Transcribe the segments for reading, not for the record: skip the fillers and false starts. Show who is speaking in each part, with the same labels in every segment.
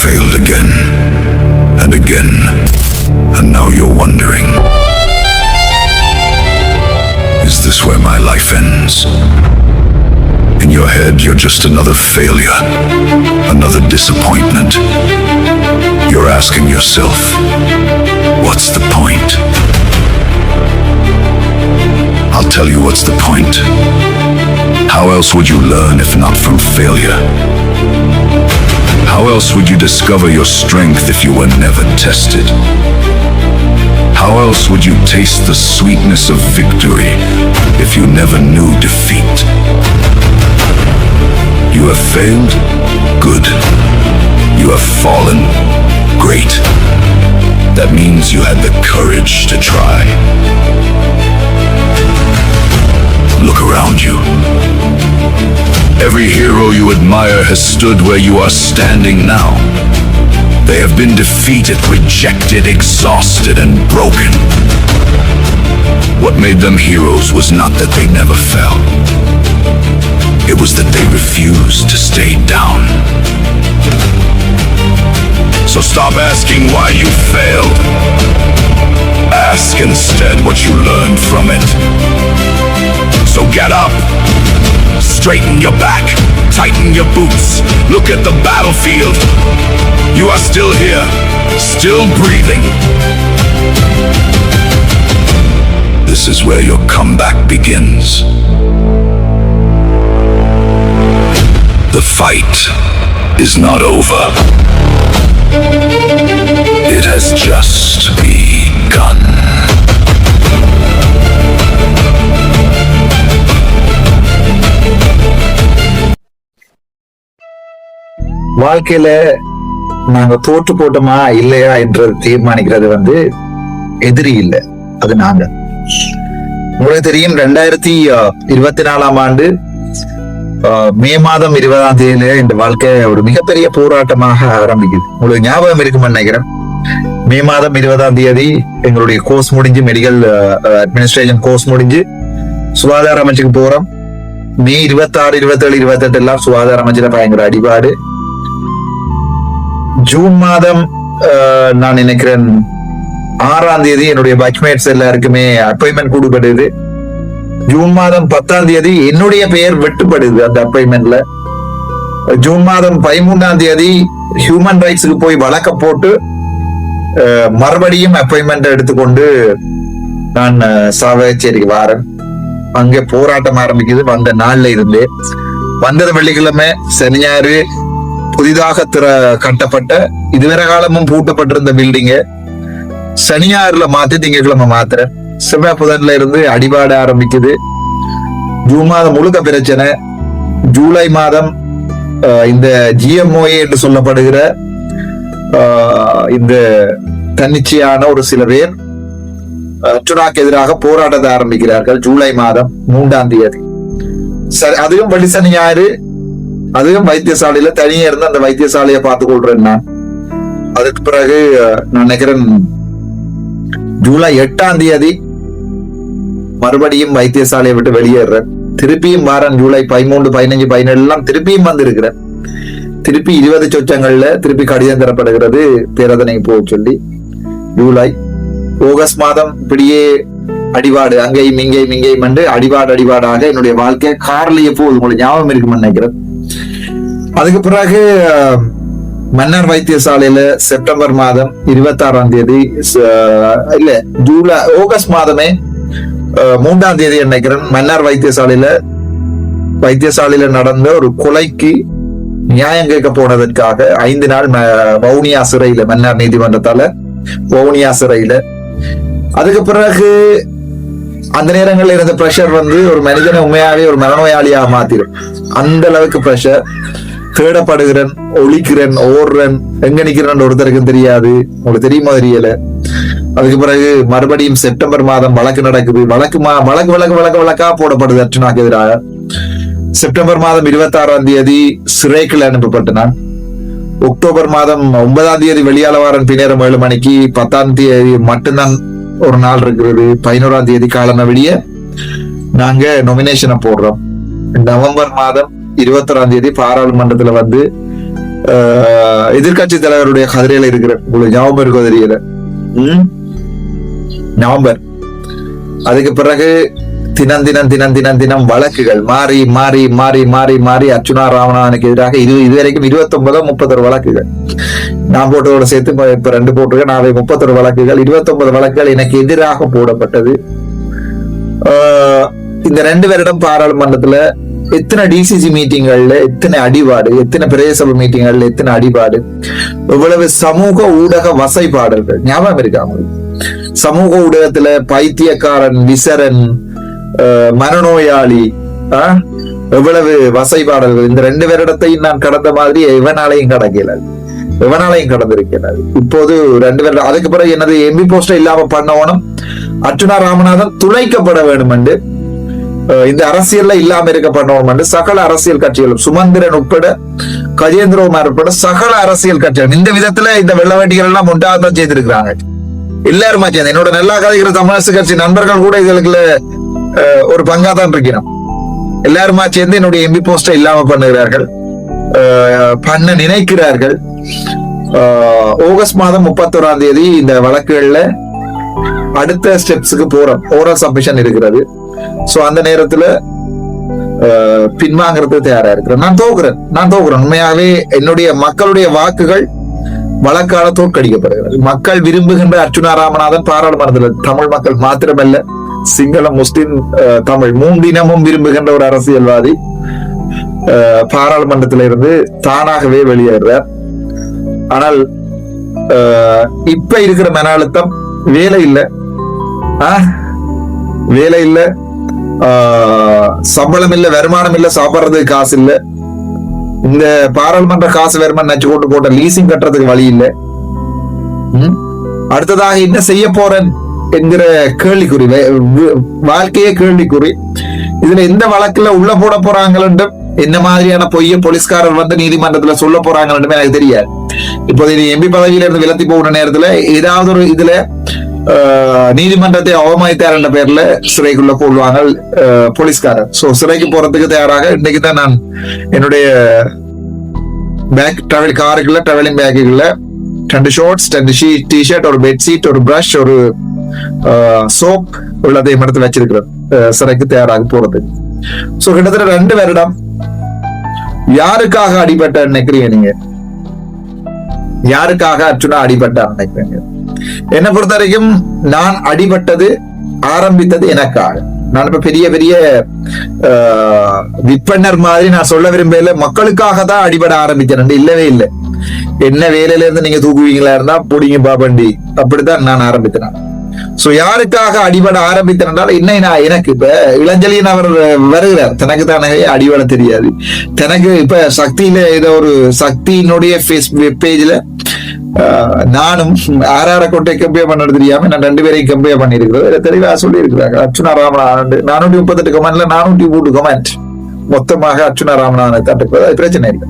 Speaker 1: failed again and again, and now you're wondering, is this where my life ends? In your head, you're just another failure, another disappointment. You're asking yourself, what's the point? I'll tell you what's the point. How else would you learn if not from failure? How else would you discover your strength if you were never tested? How else would you taste the sweetness of victory if you never knew defeat? You have failed? Good. You have fallen? Great. That means you had the courage to try. Look around you. Every hero you admire has stood where you are standing now. They have been defeated, rejected, exhausted, and broken. What made them heroes was not that they never fell. It was that they refused to stay down. So stop asking why you failed. Ask instead what you learned from it. So get up, straighten your back, tighten your boots, look at the battlefield. You are still here, still breathing. This is where your comeback begins. The fight is not over. It has just begun.
Speaker 2: வாழ்க்கையில நாங்க தோற்று போட்டோமா இல்லையா என்று தீர்மானிக்கிறது எதிரி இல்லை, அது நாங்க. உங்களுக்கு தெரியும் 2024 ஆண்டு மே மாதம் 20ஆம் தேதியில இந்த வாழ்க்கை ஒரு மிகப்பெரிய போராட்டமாக ஆரம்பிக்குது. உங்களுக்கு ஞாபகம் இருக்குன்னு நினைக்கிறேன். மே மாதம் 20ஆம் தேதி எங்களுடைய கோர்ஸ் முடிஞ்சு, மெடிக்கல் அட்மினிஸ்ட்ரேஷன் கோர்ஸ் முடிஞ்சு சுகாதார அமைச்சுக்கு போறோம். மே 26, 27, 28 எல்லாம் சுகாதார அமைச்சுல பயங்கர அடிபாடு. ஜூன் மாதம் நான் நினைக்கிறேன் 6ஆம் தேதி என்னுடைய பட்ச்மேட்ஸ் எல்லாருக்குமே அப்பாயின்மெண்ட் கொடுக்கப்படுது. ஜூன் மாதம் 10ஆம் தேதி என்னுடைய பெயர் வெட்டுப்படுது அந்த அப்பாயின்மெண்ட்ல. ஜூன் மாதம் 13ஆம் தேதி ஹியூமன் ரைட்ஸுக்கு போய் வழக்க போட்டு மறுபடியும் அப்பாயின்மெண்ட் எடுத்துக்கொண்டு நான் சாவகச்சேரிக்கு வாரேன். அங்கே போராட்டம் ஆரம்பிக்குது. வந்த நாள்ல இருந்து வந்தது வெள்ளிக்கிழமை, சனி ஞாயிறு புதிதாக கட்டப்பட்ட இதுவரை காலமும் பூட்டப்பட்டிருந்த பில்டிங்க சனி ஞாயிறுல மாத்தி திங்கட்கிழமை மாத்துறேன். செவ்வாய் புதன்ல இருந்து அடிபாட ஆரம்பிக்குது. ஜூன் மாதம் முழுக்க பிரச்சனை. ஜூலை மாதம் இந்த GMOA என்று சொல்லப்படுகிற இந்த தன்னிச்சையான ஒரு சில பேர் அர்ச்சுனாக்கு எதிராக போராட்டத்தை ஆரம்பிக்கிறார்கள். ஜூலை மாதம் 3ஆம் தேதி. சரி, அதுவும் வெள்ளி சனி ஞாயிறு, அதுவும் வைத்தியசாலையில தனியா இருந்து அந்த வைத்தியசாலையை பார்த்து கொள்றேன் நான். அதுக்கு பிறகு நான் நினைக்கிறேன் ஜூலை 8ஆம் தேதி மறுபடியும் வைத்தியசாலையை விட்டு வெளியேறேன். திருப்பியும் வாரன். ஜூலை 13, 15, 17 எல்லாம் திருப்பியும் வந்திருக்கிறேன். திருப்பி 20 சொச்சங்கள்ல திருப்பி கடிதம் தரப்படுகிறது பேரதனை போக சொல்லி. ஜூலை, ஆகஸ்ட் மாதம் இப்படியே அடிபாடு, அங்கேயும் இங்கேயும் அடிபாடாக என்னுடைய வாழ்க்கை கார்லயே போகுது. உங்களுக்கு ஞாபகம் இருக்குன்னு நினைக்கிறேன். அதுக்கு பிறகு மன்னார் வைத்தியசாலையில செப்டம்பர் மாதம் 26ஆம் தேதி இல்ல ஆகஸ்ட் மாதமே 3ஆம் தேதி நினைக்கிறேன் மன்னார் வைத்தியசாலையில நடந்த ஒரு கொலைக்கு நியாயம் கேட்க போனதற்காக 5 நாள் வவுனியா சிறையில, மன்னார் நீதிமன்றத்தால வவுனியா சிறையில. அதுக்கு பிறகு அந்த நேரங்கள்ல இருந்த பிரஷர் ஒரு மனிதனை உண்மையாவே ஒரு மனநோயாளியாக மாத்திரும். அந்த அளவுக்கு பிரஷர். தேடப்படுகிறேன், ஒழிக்கிறேன், ஓடுறேன், எங்க நிக்கிறேன் ஒருத்தருக்கும் தெரியாது. உங்களுக்கு தெரியுமா தெரியல. அதுக்கு பிறகு மறுபடியும் செப்டம்பர் மாதம் வழக்கு நடக்குது. வழக்கா போடப்படுது அர்ச்சுனாக்கு எதிராக. செப்டம்பர் மாதம் 26ஆம் தேதி சிறைக்குள் அனுப்பப்பட்ட நான். அக்டோபர் மாதம் 9ஆம் தேதி வெளியால வாரன் பின்னேரம் 7 மணிக்கு. 10ஆம் தேதி மட்டும்தான் ஒரு நாள் இருக்கிறது. 11ஆம் தேதி காலமே வெளிய நாங்க நொமினேஷனை போடுறோம். நவம்பர் மாதம் 21ஆம் தேதி பாராளுமன்றத்துல எதிர்கட்சி தலைவருடைய கதிரையில இருக்கிற உங்களுக்கு ஞாபகம் இருக்கோ தெரியல. நவம்பர். அதுக்கு பிறகு தினம் வழக்குகள் மாறி மாறி மாறி மாறி மாறி அர்ச்சுனா ராமநாதனுக்கு எதிராக இதுவரைக்கும் 29-31 வழக்குகள். நான் போட்டதோட சேர்த்து இப்ப 2 போட்டிருக்கேன். நாளை 31 வழக்குகள், 29 வழக்குகள் எனக்கு எதிராக போடப்பட்டது. இந்த 2 வருடம் பாராளுமன்றத்துல எத்தனை டிசிசி மீட்டிங்கள்ல எத்தனை அடிபாடு, எத்தனை பிரதேசபை மீட்டிங்கள்ல எத்தனை அடிபாடு, இவ்வளவு சமூக ஊடக வசைபாடல்கள் ஞாபகம் இருக்காம. சமூக ஊடகத்துல பைத்தியக்காரன், விசரன், மனநோயாளி, எவ்வளவு வசைபாடல்கள். இந்த 2 வருடத்தையும் நான் கடந்த மாதிரி எவனாலையும் கடந்திருக்கிறார். இப்போது 2 வருடம். அதுக்கு பிறகு எனது எம்பி போஸ்டர் இல்லாம பண்ணவனும் அர்ச்சுனா ராமநாதன் துளைக்கப்பட வேண்டும் என்று, இந்த அரசியல்ல இல்லாம இருக்க பண்ணணும் என்று சகல அரசியல் கட்சிகளும், சுமந்திரன் உட்பட, கஜேந்திரகுமார் உட்பட சகல அரசியல் கட்சிகள் இந்த விதத்துல இந்த வெள்ளவேட்டிகள் எல்லாம் உண்டாதான் செய்திருக்கிறாங்க. எல்லாருமா சேர்ந்து என்னோட நல்லா கதைக்கிற தமிழரசு கட்சி நண்பர்கள் கூட இதுல ஒரு பங்காதான் இருக்கிறோம். எல்லாருமா சேர்ந்து என்னுடைய எம்பி போஸ்டர் இல்லாம பண்ணுகிறார்கள், பண்ண நினைக்கிறார்கள். ஆகஸ்ட் மாதம் 31ஆம் தேதி இந்த வழக்குகள்ல அடுத்த ஸ்டெப்ஸுக்கு போறோம். ஓரல் சப்மிஷன் இருக்கிறது. சோ அந்த நேரத்துல பின்வாங்கிறது தயாரா இருக்கிறேன். நான் தோக்குறேன். உண்மையாவே என்னுடைய மக்களுடைய வாக்குகள் வழக்கால தோற்கடிக்கப்படுகிறது. மக்கள் விரும்புகின்ற அர்ச்சுனா ராமநாதன் பாராளுமன்றத்தில் தமிழ் மக்கள் மாத்திரமல்ல, சிங்கள, முஸ்லிம், தமிழ் 3 இனமும் விரும்புகின்ற ஒரு அரசியல்வாதி பாராளுமன்றத்தில இருந்து தானாகவே வெளியேறார். ஆனால் இப்ப இருக்கிற மன அழுத்தம், வேலை இல்ல, சம்பளம் இல்ல, வருமானம் இல்ல, சாப்பிடுறதுக்கு காசு இல்ல, இந்த பாராளுமன்ற காசு வருமானம் நச்சு கொண்டு போட்ட லீசிங் கட்டுறதுக்கு வழி இல்ல. அடுத்ததாக என்ன செய்ய போறேன் என்கிற கேள்விக்குறி, வாழ்க்கையே கேள்விக்குறி. இதுல எந்த வழக்குல உள்ள போட போறாங்க, என்ன மாதிரியான பொய்ய போலீஸ்காரர் வந்து நீதிமன்றத்துல சொல்ல போறாங்க எனக்கு தெரியாது. இப்போது எம்பி பதவியில இருந்து விலத்தி போகிற நேரத்துல ஏதாவது ஒரு இதுல நீதிமன்றத்தை அவமதித்தார் என்ற பேர்ல சிறைக்குள்ள போடுவாங்க போலீஸ்காரர். சோ சிறைக்கு போறதுக்கு தயாராக இன்னைக்கு தான் நான் என்னுடைய பேக் காருக்குள்ள டிராவலிங் பேக்குள்ள 2 ஷார்ட்ஸ், 2 டிஷர்ட், ஒரு பெட்ஷீட், ஒரு பிரஷ், ஒரு சோப் உள்ளதையும் எடுத்து வச்சிருக்கிறேன் சிறைக்கு தயாராக போறதுக்கு. சோ கிட்டத்தட்ட 2 வருடம் யாருக்காக அடிபட்ட நினைக்கிறீங்க நீங்க? யாருக்காக அர்ச்சுனா அடிபட்ட நினைக்கிறீங்க? என்னை பொறுத்த வரைக்கும் நான் அடிபட்டது, ஆரம்பித்தது எனக்காக. நான் இப்ப பெரிய பெரிய விற்பனர் மாதிரி நான் சொல்ல விரும்பல, மக்களுக்காக தான் அடிபட ஆரம்பிச்சேன். இல்லவே இல்லை. என்ன வேலையில இருந்து நீங்க தூக்குவீங்களா இருந்தா பிடிங்க பாபண்டி, அப்படித்தான் நான் ஆரம்பித்தேன். சோ யாருக்காக அடிபட ஆரம்பித்தேன் என்ன, எனக்கு இப்ப இளஞ்சலியன் அவர் வருகிறார், தனக்கு தானே அடிபட தெரியாது. தனக்கு இப்ப சக்தியில ஏதோ ஒரு சக்தியினுடைய பேஜ்ல நானும் ஆறார கோட்டை கம்பேர் பண்ணது தெரியாம நான் 2 பேரையும் கம்பேர் பண்ணிருக்கிறது தெளிவா சொல்லி இருக்கிறாங்க. அர்ச்சுனா ராமநாதன் 438 கமெண்ட்ல 403 கமெண்ட் மொத்தமாக அர்ச்சுனா ராமநாதனை தட்டுக்கிறது, அது பிரச்சனை இல்லை.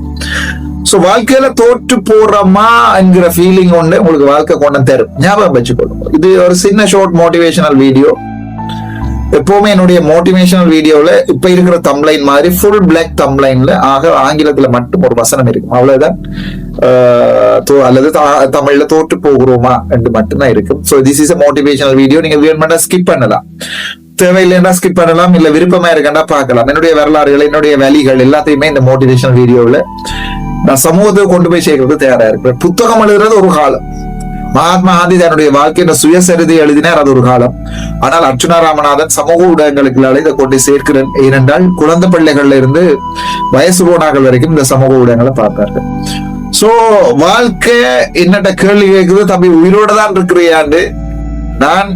Speaker 2: சோ வாழ்க்கையில தோற்று போறோமா என்கிற ஃபீலிங் ஒண்ணு உங்களுக்கு வாழ்க்கை கொண்டு தரும், ஞாபகம் வச்சுக்கொள்ளும். இது ஒரு சின்ன ஷார்ட் மோட்டிவேஷனல் வீடியோ. எப்பவுமே என்னுடைய மோட்டிவேஷனல் வீடியோல இப்ப இருக்கிற தம்ப்லைன் மாதிரி ஃபுல் பிளாக் தம்ப்லைன்ல ஆங்கிலத்துல மட்டும் ஒரு வசனம் இருக்கும், அவ்வளவுதான். அல்லது தமிழ்ல தோற்று போகிறோமா என்று மட்டும்தான் இருக்கும். So this is a motivational video. நீங்க வேணுமெண்டா ஸ்கிப் பண்ணலாம், தேவையில்லைன்னா ஸ்கிப் பண்ணலாம், இல்ல விருப்பமா இருக்கா பார்க்கலாம். என்னுடைய வரலாறுகள், என்னுடைய வழிகள் எல்லாத்தையுமே இந்த மோட்டிவேஷனல் வீடியோல நான் சமூகத்தை கொண்டு போய் சேர்க்கறது தயாரா இருக்கிறேன். புத்தகம் எழுதுறது ஒரு காலம், மகாத்மா காந்தி தன்னுடைய வாழ்க்கையில சுயசரிதை எழுதினார், அது ஒரு காலம். ஆனால் அர்ச்சுனா ராமநாதன் சமூக ஊடகங்களுக்கு இதை கொண்டு சேர்க்கிறேன். ஏனென்றால் குழந்தை பிள்ளைகள்ல இருந்து வயசு போனாக்கள் வரைக்கும் இந்த சமூக ஊடகங்களை பார்த்தார்கள். சோ வாழ்க்கை என்னட்ட கேள்வி கேட்குது, தம்பி உயிரோட தான் இருக்கிறியாண்டு. நான்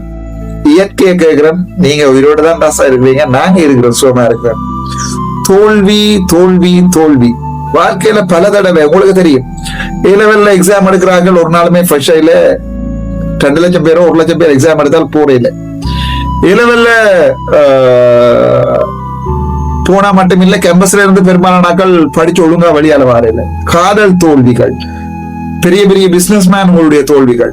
Speaker 2: இயற்கையை கேட்கிறேன், நீங்க உயிரோட தான் ராசா இருக்கிறீங்க, நாங்க இருக்கிறோம், சுகமா இருக்கிறேன். தோல்வி தோல்வி தோல்வி வாழ்க்கையில பல தடவை உங்களுக்கு தெரியும். A-level எக்ஸாம் எடுக்கிறாங்க, ஒரு நாளுமே ஃப்ரெஷ் ஆயில 2 லட்சம் பேரோ 1 லட்சம் பேர் எக்ஸாம் எடுத்தால் போறையில. A-level போனா மட்டும் இல்ல, கேம்பஸ்ல இருந்து பெரும்பாலான நாட்கள் படிச்சு ஒழுங்கா வழியால வாரையில. காதல் தோல்விகள், பெரிய பெரிய பிசினஸ் மேன் உங்களுடைய தோல்விகள்,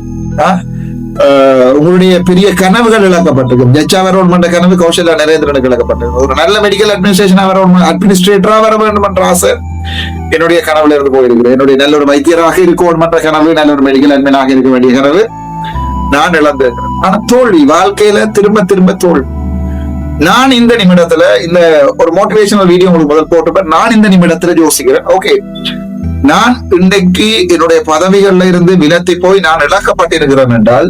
Speaker 2: உங்களுடைய பெரிய கனவுகள் இழக்கப்பட்டிருக்கும். ஜட்ஜா வரணும் என்ற கனவு கௌசல்யா நரேந்திரனுக்கு இழக்கப்பட்டிருக்கும். ஒரு நல்ல மெடிக்கல் அட்மினிஸ்ட்ரேட்டரா வர வேண்டும் என்ற ஆசை என்னுடைய கனவுல இருந்து போயிருக்கிறேன். என்னுடைய நல்ல ஒரு வைத்தியராக இருக்கணும் என்ற கனவு, நல்ல ஒரு மெடிக்கல் அட்மினாக இருக்க வேண்டிய கனவு நான் இழந்திருக்கிறேன். ஆனா தோல்வி, வாழ்க்கையில திரும்ப திரும்ப தோல்வி. நான் இந்த நிமிடத்துல இந்த ஒரு மோட்டிவேஷனல் வீடியோ உங்களுக்கு முதல் போட்டுப்பேன். நான் இந்த நிமிடத்துல யோசிக்கிறேன், ஓகே, நான் இன்றைக்கு என்னுடைய பதவிகள்ல இருந்து விலத்தி போய் நான் இழக்கப்பட்டிருக்கிறேன் என்றால்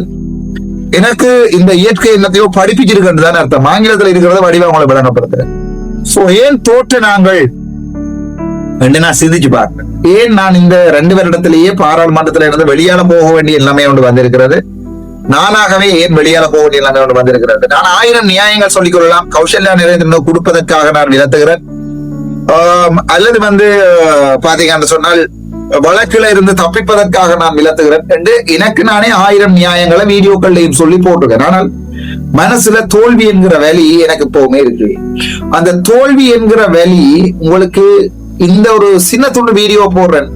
Speaker 2: எனக்கு இந்த இயற்கை எல்லாத்தையும் படிப்பிச்சிருக்கின்றதான் அர்த்தம். ஆங்கிலத்தில் இருக்கிறத வடிவம் அவங்களை விளங்கப்படுத்துறேன். சோ ஏன் தோற்று நாங்கள் என்று நான் சிந்திச்சு பார்க்கிறேன். ஏன் நான் இந்த 2 வருடத்திலேயே பாராளுமன்றத்துல இருந்து வெளியால போக வேண்டிய எல்லாமே ஒன்று வந்திருக்கிறது. நானாகவே ஏன் வெளியால போக வேண்டிய எல்லாமே ஒன்று வந்திருக்கிறது. நான் 1000 நியாயங்கள் சொல்லிக் கொள்ளலாம். கௌசல்யா நரேந்திரன் கொடுப்பதற்காக நான் விலத்துகிறேன். அல்லது பாத்தீங்கன்னு சொன்னால் வழக்குல இருந்து தப்பிப்பதற்காக நான் விலத்துகிறேன் என்று எனக்கு நானே 1000 நியாயங்களை வீடியோக்கள்லையும் சொல்லி போட்டிருக்கேன். ஆனால் மனசுல தோல்வி என்கிற வலி எனக்கு எப்பவுமே இருக்கு. அந்த தோல்வி என்கிற வலி உங்களுக்கு இந்த ஒரு சின்ன துண்டு வீடியோ போடுறேன்,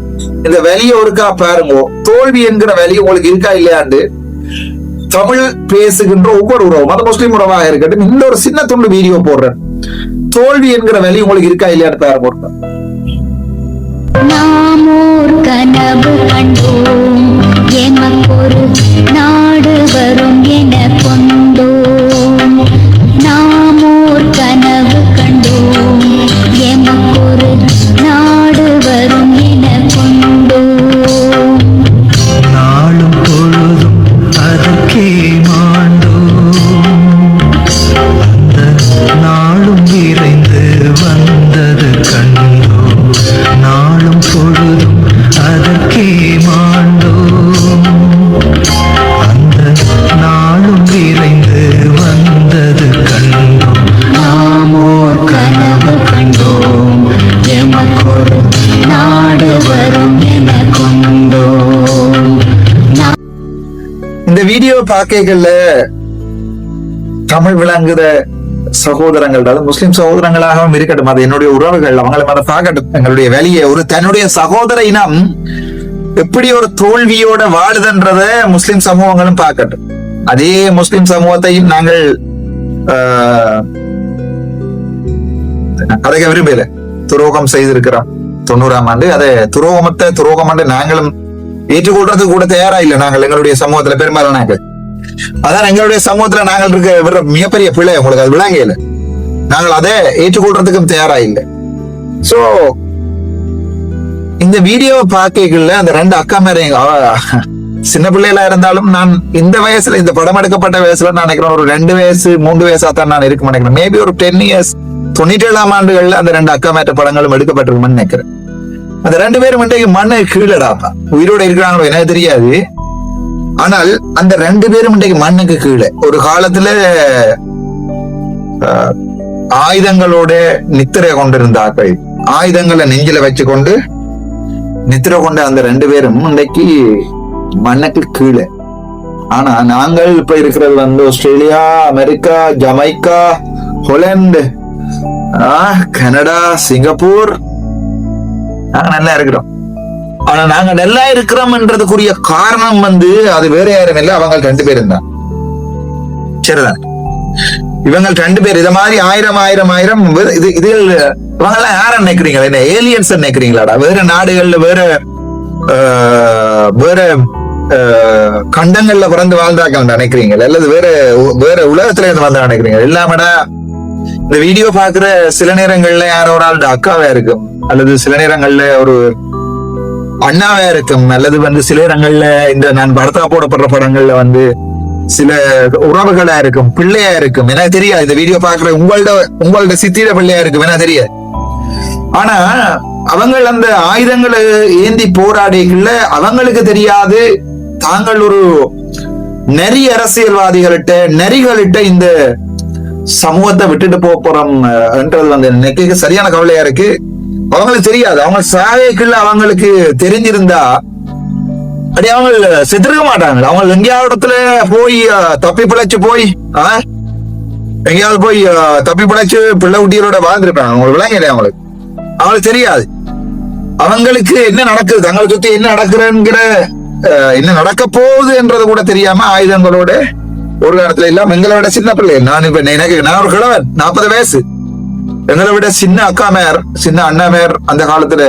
Speaker 2: இந்த வலியை ஒருக்கா பாருங்க. தோல்வி என்கிற வலி உங்களுக்கு இருக்கா இல்லையாண்டு தமிழ் பேசுகின்ற ஒவ்வொரு உறவும், அது முஸ்லிம் உறவாக இருக்கட்டும், இந்த ஒரு சின்ன துண்டு வீடியோ போடுறேன். தோல்வி என்கிற வலி உங்களுக்கு இருக்கா இல்லையான்னு பாருங்க.
Speaker 3: நாம் ஓர் கனவு கண்டோம், எமக்கொரு நாடு வரும் என கொண்டோம். நாம் ஓர் கனவு கண்டோம், எமக்கொரு நாடு வரும் என கொண்டோம்.
Speaker 4: நாளும் பொழுதும் அதற்கே மாண்டோம், அந்த நாளும் விரைந்து வந்தது கண்டோம். நாளும் பொழுதும் அதற்கே மாண்டோம், அந்த நாளும் விரைந்து வந்தது கண்டோம். நாம் ஓர் கனவு கண்டோம், எமக்கொரு நாடு வரும் என கொண்டோம்.
Speaker 2: இந்த வீடியோ பாக்கைகள்ல தமிழ் விளங்குற சகோதரங்கள், அதாவது முஸ்லிம் சகோதரங்களாகவும் இருக்கட்டும், அது என்னுடைய உறவுகள், அவங்களை மத பார்க்கட்டும். எங்களுடைய வேலையை ஒரு தன்னுடைய சகோதர இனம் எப்படி ஒரு தோல்வியோட வாழுதுன்றத முஸ்லிம் சமூகங்களும் பார்க்கட்டும். அதே முஸ்லிம் சமூகத்தையும் நாங்கள் அதை விரும்பல, துரோகம் செய்திருக்கிறோம் 90ஆம் ஆண்டு. அதை துரோகம் நாங்களும் ஏற்றுக்கொள்றதுக்கு கூட தயாரா இல்லை. நாங்கள் எங்களுடைய சமூகத்துல பெரும்பாலான அதான் எங்களுடைய சமூகத்துல நாங்கள் இருக்க மிகப்பெரிய பிள்ளை, உங்களுக்கு அது விளங்கல. நாங்கள் அதை ஏற்றுக்கொள்றதுக்கும் தயாரா இல்லை. சோ இந்த வீடியோவை பார்க்கல அந்த 2 அக்கா மேல சின்ன பிள்ளைகளா இருந்தாலும், நான் இந்த வயசுல, இந்த படம் எடுக்கப்பட்ட வயசுல நான் நினைக்கிறேன் ஒரு 2 வயசு 3 வயசா தான் நான் இருக்கும் நினைக்கிறேன். மேபி ஒரு 10 இயர்ஸ் 97ஆம் ஆண்டுகள்ல அந்த 2 அக்கா மேட்ட படங்களும் எடுக்கப்பட்டிருக்கும்னு நினைக்கிறேன். அந்த 2 பேரும் இன்றைக்கு மண்ணு கீழடாப்பா, உயிரோட இருக்கிறாங்களோ எனக்கு தெரியாது. ஆனால் அந்த 2 பேரும் இன்றைக்கு மண்ணுக்கு கீழே. ஒரு காலத்துல ஆயுதங்களோட நித்திரை கொண்டிருந்தார்கள், ஆயுதங்களை நெஞ்சில வச்சு கொண்டு நித்திரை கொண்ட அந்த 2 பேரும் இன்றைக்கு மண்ணுக்கு கீழே. ஆனா நாங்கள் இப்ப இருக்கிறது Australia, America, Jamaica, Holland, Canada, Singapore, நாங்க நல்லா இருக்கிறோம். ஆனா நாங்க நல்லா இருக்கிறோம்ன்றதுக்குரிய காரணம் அது வேற யாரும் இல்லை, அவங்க 2 பேரும் தான். சரிதான், இவங்க 2 பேர் இத மாதிரி 1000 இது இவங்க எல்லாம் யார நினைக்கிறீங்களா? என்ன ஏலியன்ஸ் நினைக்கிறீங்களாடா? வேற நாடுகள்ல வேற கண்டங்கள்ல பிறந்து வாழ்ந்தாக்க நினைக்கிறீங்களா? அல்லது வேற உலகத்துல இருந்து வந்தா நினைக்கிறீங்க? இல்லாமடா இந்த வீடியோ பாக்குற சில நேரங்கள்ல யாரோ ஒரு ஆள் அக்காவா இருக்கும், அல்லது சில நேரங்கள்ல ஒரு அண்ணாவா இருக்கும், அல்லது சில நேரங்கள்ல இந்த நான் படத்தா போடப்படுற படங்கள்ல சில உறவுகளா இருக்கும், பிள்ளையா இருக்கும், எனக்கு தெரியாது. இந்த வீடியோ பாக்குற உங்களோட சித்திர பிள்ளையா இருக்கும், எனக்கு தெரியாது. ஆனா அவங்க அந்த ஆயுதங்களை ஏந்தி போராடிகள்ல அவங்களுக்கு தெரியாது தாங்கள் ஒரு நெறி அரசியல்வாதிகள்கிட்ட நெறிகள்கிட்ட இந்த சமூகத்தை விட்டுட்டு போறோம் என்றது எனக்கு சரியான கவலையா இருக்கு. அவங்களுக்கு தெரியாது. அவங்க சாகைக்குள்ள அவங்களுக்கு தெரிஞ்சிருந்தா அப்படி அவங்க செத்துருக்க மாட்டாங்க. அவங்க எங்கேயாவது இடத்துல போய் தப்பி பிழைச்சு போய் எங்கேயாவது போய் தப்பி பிழைச்சு பிள்ளை குட்டிகளோட வாழ்ந்துருப்பாங்க. அவங்களுக்கு விளங்கல, அவங்களுக்கு தெரியாது அவங்களுக்கு என்ன நடக்குது, தங்களை சுத்தி என்ன நடக்குதுங்கிற என்ன நடக்க போகுது என்றது கூட தெரியாம ஆயுதங்களோட ஒரு காலத்துல எல்லாம் எங்களை விட சின்ன பிள்ளை. நான் இப்ப நான் ஒரு கிழவன், 40 வயசு. எங்களை விட சின்ன அக்காமேர், சின்ன அண்ணாமேர் அந்த காலத்துல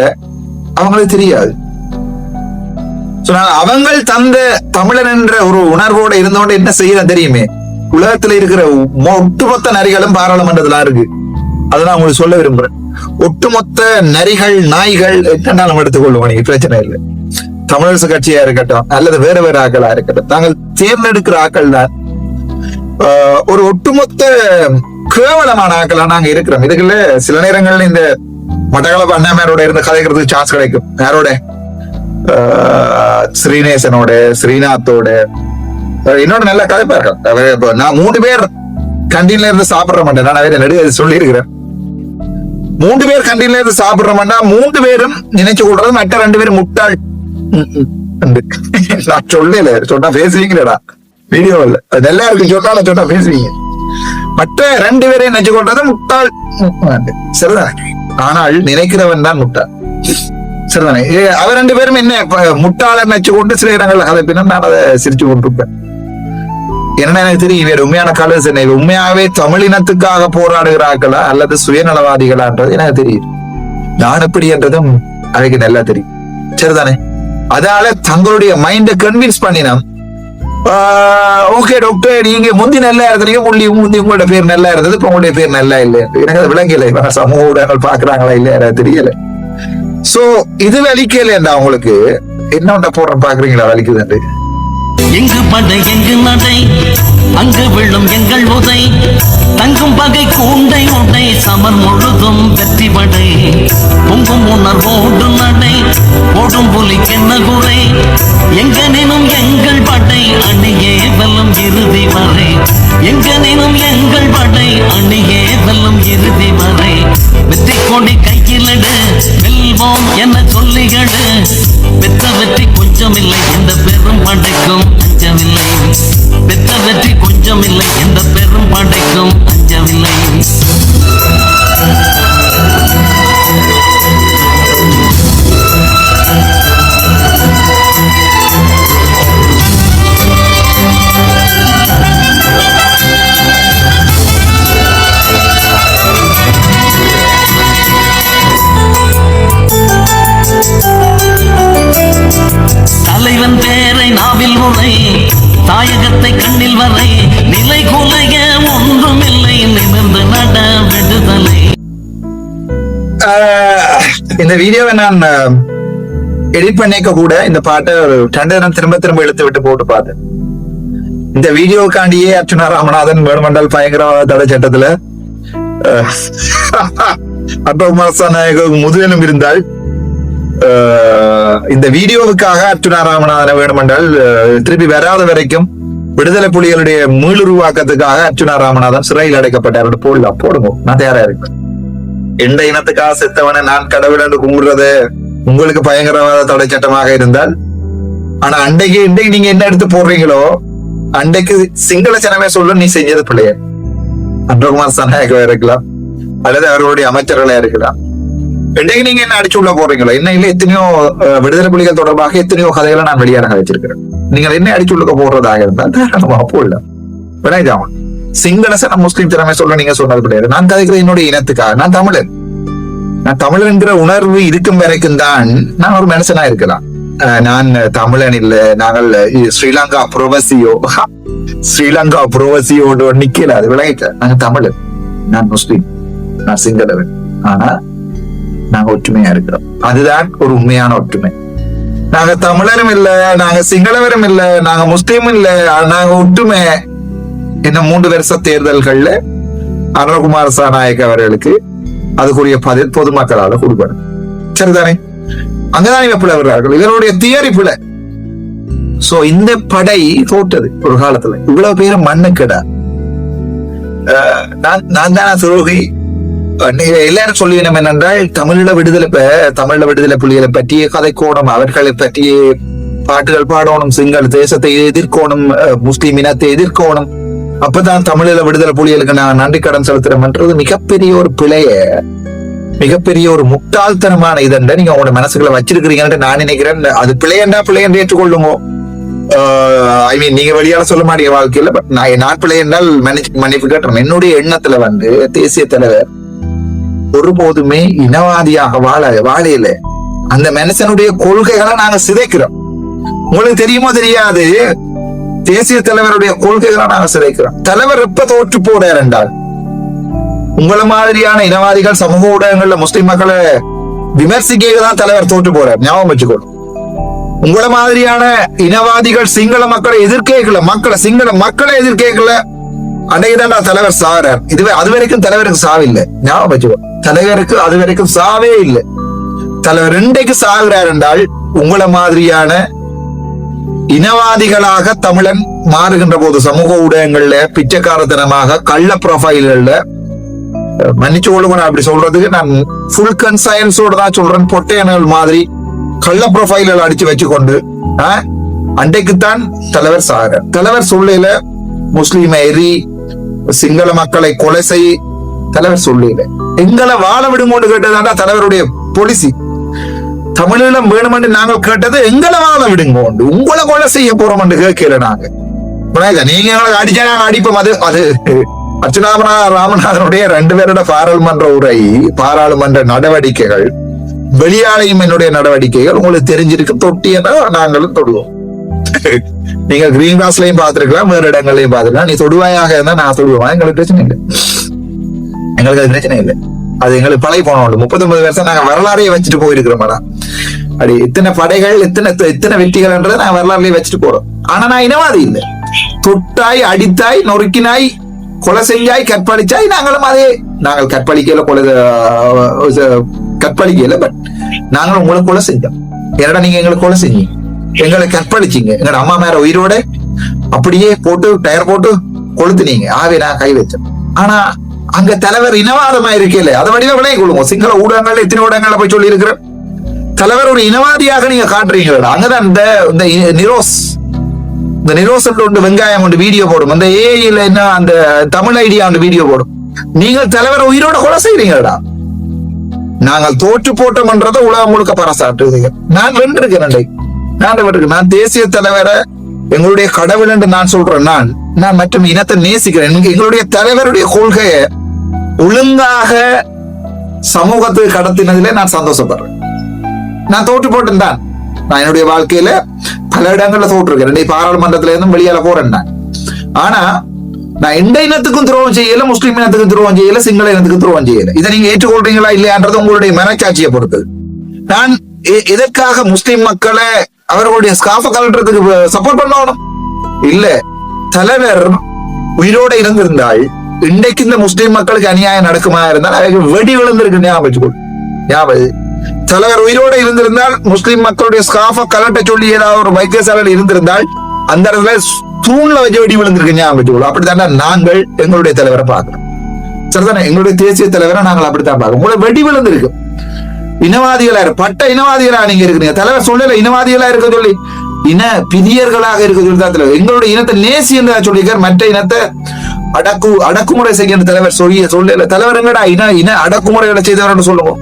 Speaker 2: அவங்களுக்கு தெரியாது. அவங்கள் தந்த தமிழன் என்ற ஒரு உணர்வோட இருந்தோண்டு என்ன செய்ய தெரியுமே. உலகத்துல இருக்கிற ஒட்டுமொத்த நரிகளும் பாராளுமன்றத்துல இருக்கு. அதெல்லாம் உங்களுக்கு சொல்ல விரும்புறேன். ஒட்டுமொத்த நரிகள், நாய்கள் என்னன்னாலும் எடுத்துக்கொள்ளுவோம், நீங்க பிரச்சனை இல்லை. தமிழரசு கட்சியா இருக்கட்டும் அல்லது வேற வேற ஆக்களா இருக்கட்டும், நாங்கள் தேர்ந்தெடுக்கிற ஆக்கள் தான் ஒரு ஒட்டுமொத்த கேவலமான ஆக்களா நாங்க இருக்கிறோம். இதுக்குள்ள சில நேரங்கள்ல இந்த மட்டக்களப்பு அண்ணாமேரோட இருந்து கதைக்கிறதுக்கு சான்ஸ் கிடைக்கும். யாரோட? ஸ்ரீநேசனோட, ஸ்ரீநாத்தோட, இன்னொரு நல்ல கதைப்பார்கள். நான் 3 பேர் கண்டீன்ல இருந்து சாப்பிட மாட்டேன். நான் நிறைய நடுவே சொல்லி இருக்கிறேன். 3 பேர் கண்டீன்ல இருந்து சாப்பிடுற மாட்டேன். 3 பேரும் நினைச்சு கொள்றது மற்ற 2 பேரும் முட்டாள். நான் சொல்லல, சொன்னா பேசுவீங்களா வீடியோ இல்ல, அது நல்லா இருக்கு. சொன்னா பேசுவீங்க. மற்ற 2 பேரையும் நினைச்சு கொள்றது முட்டாள். சரிதானே? ஆனால் நினைக்கிறவன் தான் முட்டாள். சரிதானே? அவர் 2 பேரும் என்ன முட்டாள நினைச்சு கொண்டு சில இடங்கள்ல கதைப்பினா நான் அதை சிரிச்சு கொண்டிருப்பேன். என்ன எனக்கு தெரியும், வேறு உண்மையான கலர்ஸ் என்ன, உண்மையாவே தமிழினத்துக்காக போராடுகிறார்களா அல்லது சுயநலவாதிகளான்றது எனக்கு தெரியும். நான் எப்படி என்றதும் அவைக்கு நல்லா தெரியும். சரிதானே? அதனால தங்களுடைய மைண்டை கன்வின்ஸ் பண்ணினோம். ஓகே டாக்டர், நீங்க முந்தி நல்லா இருந்தீங்க, முந்தி உங்களோட பேர் நல்லா இருந்தது, இப்ப உங்களுடைய பேர் நல்லா இல்லை. எனக்கு அது விளங்கல. சமூக ஊடகங்கள் பாக்குறாங்களா இல்ல எனக்கு தெரியல. சோ இது வலிக்கலண்டா உங்களுக்கு என்ன ஒன்றை போடுறேன் பாக்குறீங்களா? வலிக்குது.
Speaker 5: எங்கு படை எங்கு நடை, அங்கு விழும் எங்கள் உதை, தங்கும் பகை கூண்டை உடை, சமர் முழுதும் வெற்றி படை, பொங்கும் உணர்வோடு நடை, ஓடும் புலிக்கென்ன குறை, எங்கனினும் எங்கள் படை அணியே வெல்லும் இறுதி வரை, எங்கனினும் எங்கள் படை அணியே வெல்லும் இறுதி வரை, வெற்றி கொடி கையிலடு வெல்வோம் என சொல்லிகளு, பெற்ற வெற்றி கொஞ்சமில்லை எந்த பெரும் படைக்கும் அஞ்சமில்லை, பெற்ற வெற்றி கொஞ்சமில்லை எந்த பெரும் படைக்கும் அஞ்சமில்லை. தலைவன் பேரை நாவில் உரை, தாயகத்தை கண்ணில் வரை, நிலை குலைய ஒன்றுமில்லை, நிமிர்ந்து நட விடுதலை.
Speaker 2: இந்த வீடியோவை நான் எடிட் பண்ணிக்க கூட இந்த பாட்டை 2 தினம் திரும்ப இழுத்து விட்டு போட்டு பார்த்தேன். இந்த வீடியோக்காண்டியே அர்ச்சுனா ராமநாதன் வேணுமென்றால் பயங்கரவாத தடை சட்டத்துல முதுகெலும் இருந்தால் இந்த வீடியோவுக்காக அர்ச்சுனா ராமநாதனை வேணுமென்றால் திருப்பி வராத வரைக்கும் விடுதலை புலிகளுடைய மீளுருவாக்கத்துக்காக அர்ச்சுனா ராமநாதன் சிறையில் அடைக்கப்பட்டார். போடுங்க, நான் தயாரா இருக்கேன். எந்த இனத்துக்காக செத்தவனை நான் கடவுள் என்று கும்பிடுறது உங்களுக்கு பயங்கரவாத தடை சட்டமாக இருந்தால், ஆனா அன்றைக்கு நீங்க என்ன எடுத்து போடுறீங்களோ அன்றைக்கு சிங்கள ஜனமே சொல்ல நீ செஞ்சது பிள்ளைய. அன்றகுமார் சனாயகவா இருக்கலாம் அல்லது அவர்களுடைய அமைச்சர்களா இருக்கலாம். இன்றைக்கு நீங்க என்ன அடிச்சு உள்ள போடுறீங்களோ, என்ன இல்ல எத்தனையோ விடுதலை புலிகள் தொடர்பாக எத்தனையோ கதைகளை நான் வெளியாக வச்சிருக்கிறேன். நீங்கள் என்ன அடிச்சு உள்ள போடுறதாக இருந்தால் தாராளமா போடல. விளையாடாம சிங்கள சன முஸ்லீம் திறமை சொல்ல நீங்க சொன்னது கிடையாது. நான் கதைக்கிற என்னுடைய இனத்துக்காக. நான் தமிழன். நான் தமிழன் என்கிற உணர்வு இருக்கும் வரைக்கும் தான் நான் ஒரு மனுஷனா இருக்கலாம். நான் தமிழன் இல்ல, நாங்கள் ஸ்ரீலங்கா புரோவசியோடு நிக்கல. அது விளங்கிட்ட. நாங்க தமிழன், நான் முஸ்லீம், நான் சிங்களவன். ஆனா நாங்க ஒற்றுமையா இருக்கிறோம். அதுதான் ஒரு உண்மையான ஒற்றுமை. நாங்க தமிழரும் இல்ல, நாங்க சிங்களவரும் இல்ல, நாங்க முஸ்லீமும் இல்ல, நாங்க ஒற்றுமை. என்ன 3 வருஷ தேர்தல்கள்ல அருண்குமார் சாநாயக் அவர்களுக்கு அதுக்குரிய பதில் பொதுமக்களால கொடுக்கணும். சரிதானே? அங்கதான் இவ பிள்ளை வர்றார்கள். இவருடைய தியரி பிள்ளை. சோ இந்த படை தோட்டது ஒரு காலத்துல. இவ்வளவு பேரும் மண்ணுக்கடா. நான் தான துரோகி. எல்லாரும் சொல்லுவேன் என்னென்றால் தமிழீழ விடுதலை புலிகளை பற்றிய கதை கோணம், அவர்களை பற்றிய பாட்டுகள் பாடணும், சிங்கள தேசத்தை எதிர்க்கணும், முஸ்லிம் இனத்தை எதிர்க்கணும், அப்பதான் தமிழீழ விடுதலை புலிகளுக்கு நான் நன்றி கடன் செலுத்துறேன்ன்றது மிகப்பெரிய ஒரு பிழைய மிகப்பெரிய ஒரு முட்டாள்தனமான இதென்ற நீங்க உங்களோட மனசுக்குள்ள வச்சிருக்கிறீங்கன்னு நான் நினைக்கிறேன். அது பிள்ளையன்று ஏற்றுக்கொள்ளுங்க. ஐ மீன் நீங்க வெளியால சொல்ல மாட்டீங்க வாழ்க்கையில, பட் நான் பிள்ளை என்றால் மன்னிப்பு கேட்டுறேன். என்னுடைய எண்ணத்துல தேசிய தலைவர் ஒருபோதுமே இனவாதியாக வாழையில அந்த மனுஷனுடைய கொள்கைகளை நாங்க சிதைக்கிறோம். உங்களுக்கு தெரியுமோ தெரியாது, தேசிய தலைவருடைய கொள்கைகளை நாங்க சிதைக்கிறோம். தலைவர் எப்ப தோற்று போறார் என்றால், உங்களை மாதிரியான இனவாதிகள் சமூக ஊடகங்கள்ல முஸ்லிம் மக்களை விமர்சிக்கதான் தலைவர் தோற்று போறார். ஞாபகம் வச்சுக்கணும். உங்களை மாதிரியான இனவாதிகள் சிங்கள மக்களை எதிர்க்கேக்கல, சிங்கள மக்களை எதிர்க்கேக்கல, அன்னைக்குதான் தலைவர் சாகிறார். அது வரைக்கும் தலைவருக்கு சாவில்லை. ஞாபகம் வச்சுக்கோ, தலைவருக்கு அது வரைக்கும் சாவே இல்லை. தலைவர் இன்றைக்கு சாகிறார் என்றால் உங்களை மாதிரியான இனவாதிகளாக தமிழன் மாறுகின்ற போது சமூக ஊடகங்கள்ல பிச்சைக்காரத்தனமாக கள்ள ப்ரொஃபைல்கள்ல, மன்னிச்சு கொள்ளுங்க அப்படி சொல்றதுக்கு நான் ஃபுல் கன்சைன்ஸோட தான் சொல்றேன், பொட்டையனல் மாதிரி கள்ள ப்ரொஃபைல்கள் அடிச்சு வச்சுக்கொண்டு அன்றைக்குத்தான் தலைவர் சாகிறார். தலைவர் சொல்லல முஸ்லீம் எரி சிங்கள மக்களை கொலை செய், தலைவர் சொல்லல எங்களை வாழ விடுமோன்னு கேட்டதாண்டா தலைவருடைய பொலிசி. தமிழீழம் வேணுமென்று நாங்கள் கேட்டது எங்களை வாழ விடுங்க, உங்களை கொலை செய்ய போறோம் என்று கேட்கல. நாங்க நீங்க எங்களை அடிச்சா நாங்க அடிப்போம். அது அர்ச்சுனா ராமநாதனுடைய 2 பேரோட பாராளுமன்ற நடவடிக்கைகள், வெளியாளையும் என்னுடைய நடவடிக்கைகள் உங்களுக்கு தெரிஞ்சிருக்கு. தொட்டியன்னா நாங்களும் தொடுவோம். நீங்க கிரீன் கிளாஸ்லயும் பார்த்திருக்கலாம், வேறு இடங்களையும் பார்த்திருக்கலாம். நீ தொடுவாயாக இருந்தா நான் தொடுவேன், எங்களுக்கு பிரச்சனை இல்லை. எங்களுக்கு அது பிரச்சனை இல்லை. அது எங்களுக்கு பழகி போனோம். 39 வருஷம் நாங்க வரலாறையே வச்சுட்டு போயிருக்கிறோம். அப்படி இத்தனை படைகள் இத்தனை வெற்றிகள்ன்றதை நாங்க வரலாறுலயே வச்சுட்டு போறோம். ஆனா நான் இனவாதி இல்லை. தொட்டாய், அடித்தாய், நொறுக்கினாய், கொலை செஞ்சாய், கற்பழிச்சாய், நாங்களும் அதே. நாங்கள் கற்பழிக்கல, பட் நாங்களும் உங்களை கொலை செஞ்சோம். என்னடா நீங்க எங்களுக்கு கொலை செஞ்சீங்க, எங்களை கற்பழிச்சீங்க, எங்களோட அம்மா மேல உயிரோட அப்படியே போட்டு டயர் போட்டு கொளுத்துனீங்க. ஆவே நான் கை வச்சேன். ஆனா அங்க தலைவர் இனவாதமா இருக்கல, அதை வடிவ விளைய கொள்ளுங்க. சிங்கள ஊடகங்கள்ல எத்தனை ஊடகங்கள்ல போய் சொல்லி இருக்கிறேன், தலைவர் ஒரு இனவாதியாக நீங்க காட்டுறீங்க. அங்கதான் இந்த நிரோஸ் வெங்காயம் கொண்டு வீடியோ போடும், அந்த ஏஐல என்ன அந்த தமிழ் ஐடியா வீடியோ போடும். நீங்கள் தலைவர் உயிரோட கொலை செய்றீங்கடா. நாங்கள் தோற்று போட்டோம்ன்றத உலகம் முழுக்க பறைசாற்றுறீங்க. நான் வென்றிருக்கேன். நான் தேசிய தலைவரை எங்களுடைய கடவுள் என்று நான் சொல்றேன். நான் மற்றும் இனத்தை நேசிக்கிறேன். எங்களுடைய தலைவருடைய கொள்கையை ஒழுங்காக சமூகத்துக்கு கடத்தினதிலே நான் சந்தோஷப்படுறேன். நான் தோற்று போட்டேன் தான். நான் என்னுடைய வாழ்க்கையில பல இடங்கள்ல தோற்றுருக்கேன். பாராளுமன்றத்துல இருந்தும் வெளியால போறேன் நான். ஆனா நான் எந்த இனத்துக்கும் துரோகம் செய்யல, முஸ்லிம் இனத்துக்கும் துரோகம் செய்யல, சிங்கள இனத்துக்கும் துரோகம் செய்யல. இதை நீங்க ஏற்றுக்கொள்றீங்களா இல்லையான்றது உங்களுடைய மனச்சாட்சியை பொறுத்தது. நான் எதற்காக முஸ்லிம் மக்களை அவர்களுடைய ஸ்காஃப கலட்டுறதுக்கு சப்போர்ட் பண்ணணும் இல்ல. தலைவர் உயிரோட இருந்திருந்தால் இன்றைக்கு இந்த முஸ்லிம் மக்களுக்கு அநியாயம் நடக்குமா இருந்தால் அவருக்கு வெடி விழுந்திருக்கு. ஞாபகம் தலைவர் உயிரோட இருந்திருந்தால் முஸ்லிம் மக்களுடைய ஸ்காஃப கலட்ட சொல்லி ஏதாவது ஒரு வைத்தியசாலையில் இருந்திருந்தால் அந்த இடத்துல தூண்ல வச்சு வெடி விழுந்திருக்கு. ஞாபகம் அப்படித்தானே நாங்கள் எங்களுடைய தலைவரை பார்க்கிறோம். சரிதானே, எங்களுடைய தேசிய தலைவரை நாங்கள் அப்படித்தான் பார்க்கிறோம். உங்களை வெடி விழுந்திருக்கு. இனவாதிகளா பட்ட இனவாதிகளா நீங்க இருக்கிறீங்க. தலைவர் சொல்லல இனவாதிகளா இருக்க சொல்லி, இன பிரியர்களாக இருக்க சொல்லி தான் தலைவர். எங்களுடைய இனத்தை நேசி என்று சொல்லியிருக்கார். மற்ற இனத்தை அடக்குமுறை செய்ய தலைவர் சொல்லல. தலைவர் எங்கடா இன அடக்குமுறைகளை செய்தவர் சொல்லுவோம்.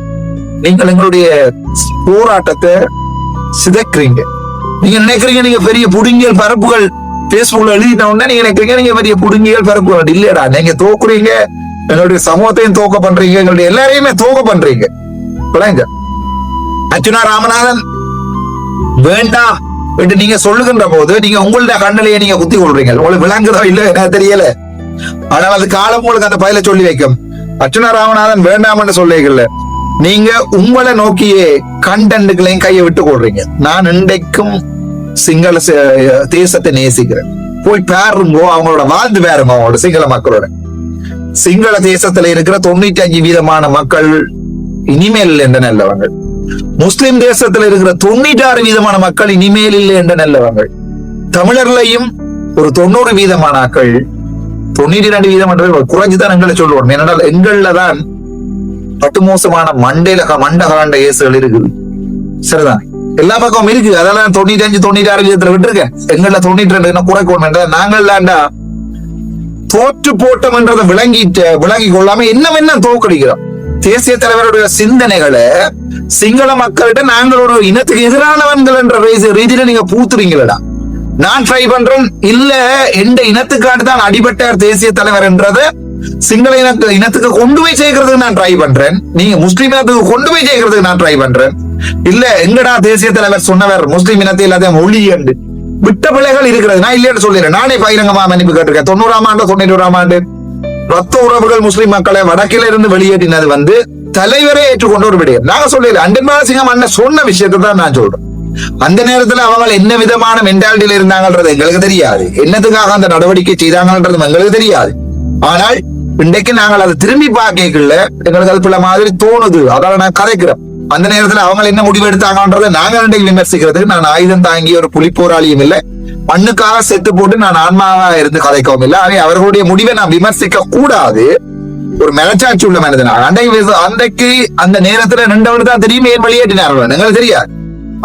Speaker 2: நீங்கள் எங்களுடைய போராட்டத்தை சிதைக்கிறீங்க. நீங்க நினைக்கிறீங்க நீங்க பெரிய புடுங்கியல் பரப்புகள் பேஸ்புக்ல எழுதின உடனே நீங்க நினைக்கிறீங்க நீங்க பெரிய புடுங்கியல் பரப்புகள். இல்லையடா, நீங்க தோக்குறீங்க, எங்களுடைய சமூகத்தையும் தோக்க பண்றீங்க, எங்களுடைய எல்லாரையுமே தோக்க பண்றீங்க. அர்ச்சுனா ராமநாதன் வேண்டாம் என்று நீங்க சொல்லுகின்ற போது நீங்க உங்களுடைய கண்ணிலேயே நீங்க குத்தி கொள்றீங்க. உங்களுக்கு விளங்குதோ இல்ல எனக்கு தெரியல. ஆனால் அது காலம் உங்களுக்கு அந்த பயில சொல்லி வைக்கும். அர்ச்சுனா ராமநாதன் வேண்டாம் என்று சொல்லுவீங்கல்ல, நீங்க உங்களை நோக்கியே கண்டென்ட்களையும் கையை விட்டு கொள்றீங்க. நான் இன்றைக்கும் சிங்கள தேசத்தை நேசிக்கிறேன். போய் பாருங்கோ, அவங்களோட வாழ்ந்து பாருங்க. அவங்களோட சிங்கள மக்களோட சிங்கள தேசத்துல இருக்கிற 95% மக்கள் இனிமேல் இல்லை என்ற நல்லவங்க. முஸ்லிம் தேசத்துல இருக்கிற 96% மக்கள் இனிமேல் இல்லை என்ற நல்லவங்க. தமிழர்லையும் ஒரு 90% ஆக்கள், 92% குறைஞ்சுதான் எங்களை சொல்லுவோம். ஏனென்றால் எங்கள்ல தான் பட்டுமோசமான மண்டகாண்ட ஏசுகள் இருக்குது. சரிதான், எல்லா பக்கமும் இருக்கு. அதெல்லாம் 95-96 விட்டுருக்கேன். எங்கள்ல 92 குறைக்கணும். நாங்கள் தாண்டா தோற்று போட்டோம் என்றதை விளங்கி கொள்ளாம என்ன தோக்கடிக்கிறோம். தேசிய தலைவருடைய சிந்தனைகளை சிங்கள மக்கள்கிட்ட நாங்கள் ஒரு இனத்துக்கு எதிரானவன்கள் என்ற ரீதியில நீங்க பூத்துறீங்களா? நான் ட்ரை பண்றேன், இல்ல எந்த இனத்துக்காண்டு தான் அடிபட்டார் தேசிய தலைவர் என்றதை சிங்கள இனத்துக்கு கொண்டு போய் சேர்க்கறதுக்கு நான் ட்ரை பண்றேன். நீங்க முஸ்லீம் இனத்துக்கு கொண்டு போய் சேர்க்கறதுக்கு நான் ட்ரை பண்றேன். இல்ல எங்கடா தேசிய தலைவர் சொன்னவர் முஸ்லீம் இனத்தை எல்லாத்தையும் ஒளி என்று விட்ட பிள்ளைகள் இருக்கிறது. நான் இல்லைன்னு சொல்லிடுறேன். நானே பகிரங்கமா மன்னிப்பு கேட்டிருக்கேன். 90ஆம் ஆண்டு 91ஆம் ஆண்டு ரத்த உறவுகள் முஸ்லிம் மக்களை வடக்கில இருந்து வெளியேற்றினது வந்து தலைவரே ஏற்றுக்கொண்ட ஒரு விடயம். நாங்க சொல்லல, அண்டன்பால சிங்கம் அண்ணன் சொன்ன விஷயத்தை தான் நான் சொல்றேன். அந்த நேரத்துல அவங்க என்ன விதமான மென்டாலிட்டியில இருந்தாங்கன்றது எங்களுக்கு தெரியாது, என்னத்துக்காக அந்த நடவடிக்கை செய்தாங்கன்றது எங்களுக்கு தெரியாது. ஆனால் இன்றைக்கு நாங்கள் அதை திரும்பி பார்க்கல எங்களுக்கு அது பிள்ளை மாதிரி தோணுது. அதால நான் கதைக்கிறேன். அந்த நேரத்துல அவங்க என்ன முடிவு எடுத்தாங்கன்றதை நாங்கள் இன்றைக்கு விமர்சிக்கிறதுக்கு நான் ஆயுதம் தாங்கி ஒரு புலி போராளியும் இல்லை, மண்ணுக்காக செத்து போட்டு நான் ஆன்மாவா இருந்து கதைக்கவும் இல்லை. அவை அவர்களுடைய முடிவை நான் விமர்சிக்க கூடாது. ஒரு மனச்சாட்சி உள்ள மனிதன் அன்றைக்கு அந்த நேரத்துல நின்றவனுக்கு தான் தெரியும் ஏன் வெளியேற்றினார்கள் எங்களுக்கு தெரியாது.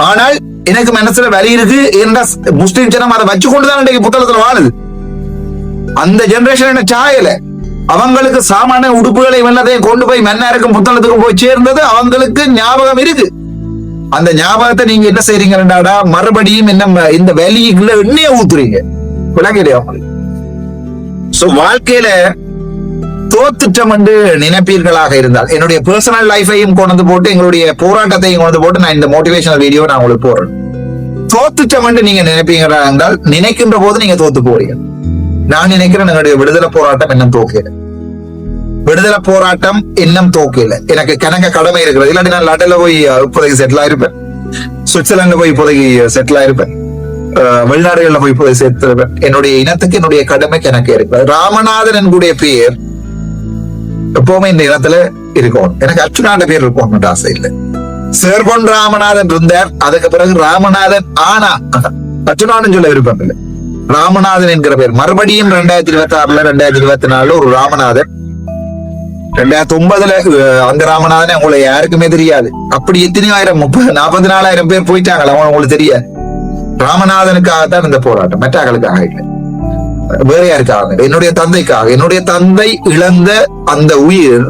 Speaker 2: ஆனால் எனக்கு மனசுல வலி இருக்கு. ஏன்னா முஸ்லிம் ஜனம் அதை வச்சு கொண்டுதான் இன்றைக்கு புத்தகத்துல வாழுது. அந்த ஜெனரேஷன் என்ன சாயல, அவங்களுக்கு சாமான உடுப்புகளை எல்லாத்தையும் கொண்டு போய் மன்னாருக்கும் புத்தகத்துக்கும் போய் சேர்ந்தது அவங்களுக்கு ஞாபகம் இருக்கு. அந்த ஞாபகத்தை நீங்க என்ன செய்றீங்கடா, மறுபடியும் என்ன இந்த வேலைக்குள்ள எண்ணெய ஊத்துறீங்க. விளங்கலையா உங்களுக்கு? சோ வாழ்க்கையில தோத்துட்டம் என்று நினைப்பீர்களாக இருந்தால் என்னுடைய பர்சனல் லைஃபையும் கொண்டு போட்டு எங்களுடைய போராட்டத்தையும் கொண்டு போட்டு நான் இந்த மோட்டிவேஷனல் வீடியோ நான் உங்களுக்கு போடுறேன். தோத்துட்டம் என்று நீங்க நினைப்பீங்களா இருந்தால் நினைக்கின்ற போது நீங்க தோத்து போறீங்க. நான் நினைக்கிறேன் எங்களுடைய விடுதலை போராட்டம் இன்னும் தோக்கல. விடுதலை போராட்டம் இன்னும் தோக்கல. எனக்கு கணக்க கடமை இருக்கிறது. இல்லாட்டி நான் லண்டன்ல போய் இப்போதைக்கு செட்டில் ஆயிருப்பேன், சுவிட்சர்லாந்துல போய் இப்போதைக்கு செட்டில் ஆயிருப்பேன், வெளிநாடுகள்ல போய் இப்போதைக்கு சேர்த்திருப்பேன். என்னுடைய இனத்துக்கு என்னுடைய கடமை கணக்கு இருக்கு. ராமநாதன் என்கூடிய பேர் எப்பவுமே இந்த இனத்துல இருக்கும். எனக்கு அர்ச்சுனாண்ட பேர் இருக்கும் ஆசை இல்லை. சேர்பொன் ராமநாதன் இருந்தார். அதுக்கு பிறகு ராமநாதன் ஆனா அர்ச்சுனான்னு சொல்ல விருப்பம் இல்லை. ராமநாதன் என்கிற பேர் மறுபடியும் 2026 2024 ஒரு ராமநாதன். 2009 அந்த ராமநாதன் உங்களை யாருக்குமே தெரியாது. அப்படி எத்தனையோ 44,000 பேர் போயிட்டாங்களா உங்களுக்கு தெரியாது. ராமநாதனுக்காகத்தான் இந்த போராட்டம், மற்றவர்களுக்காக இல்லை, வேற யாருக்காக? என்னுடைய தந்தைக்காக. என்னுடைய தந்தை இழந்த அந்த உயிர்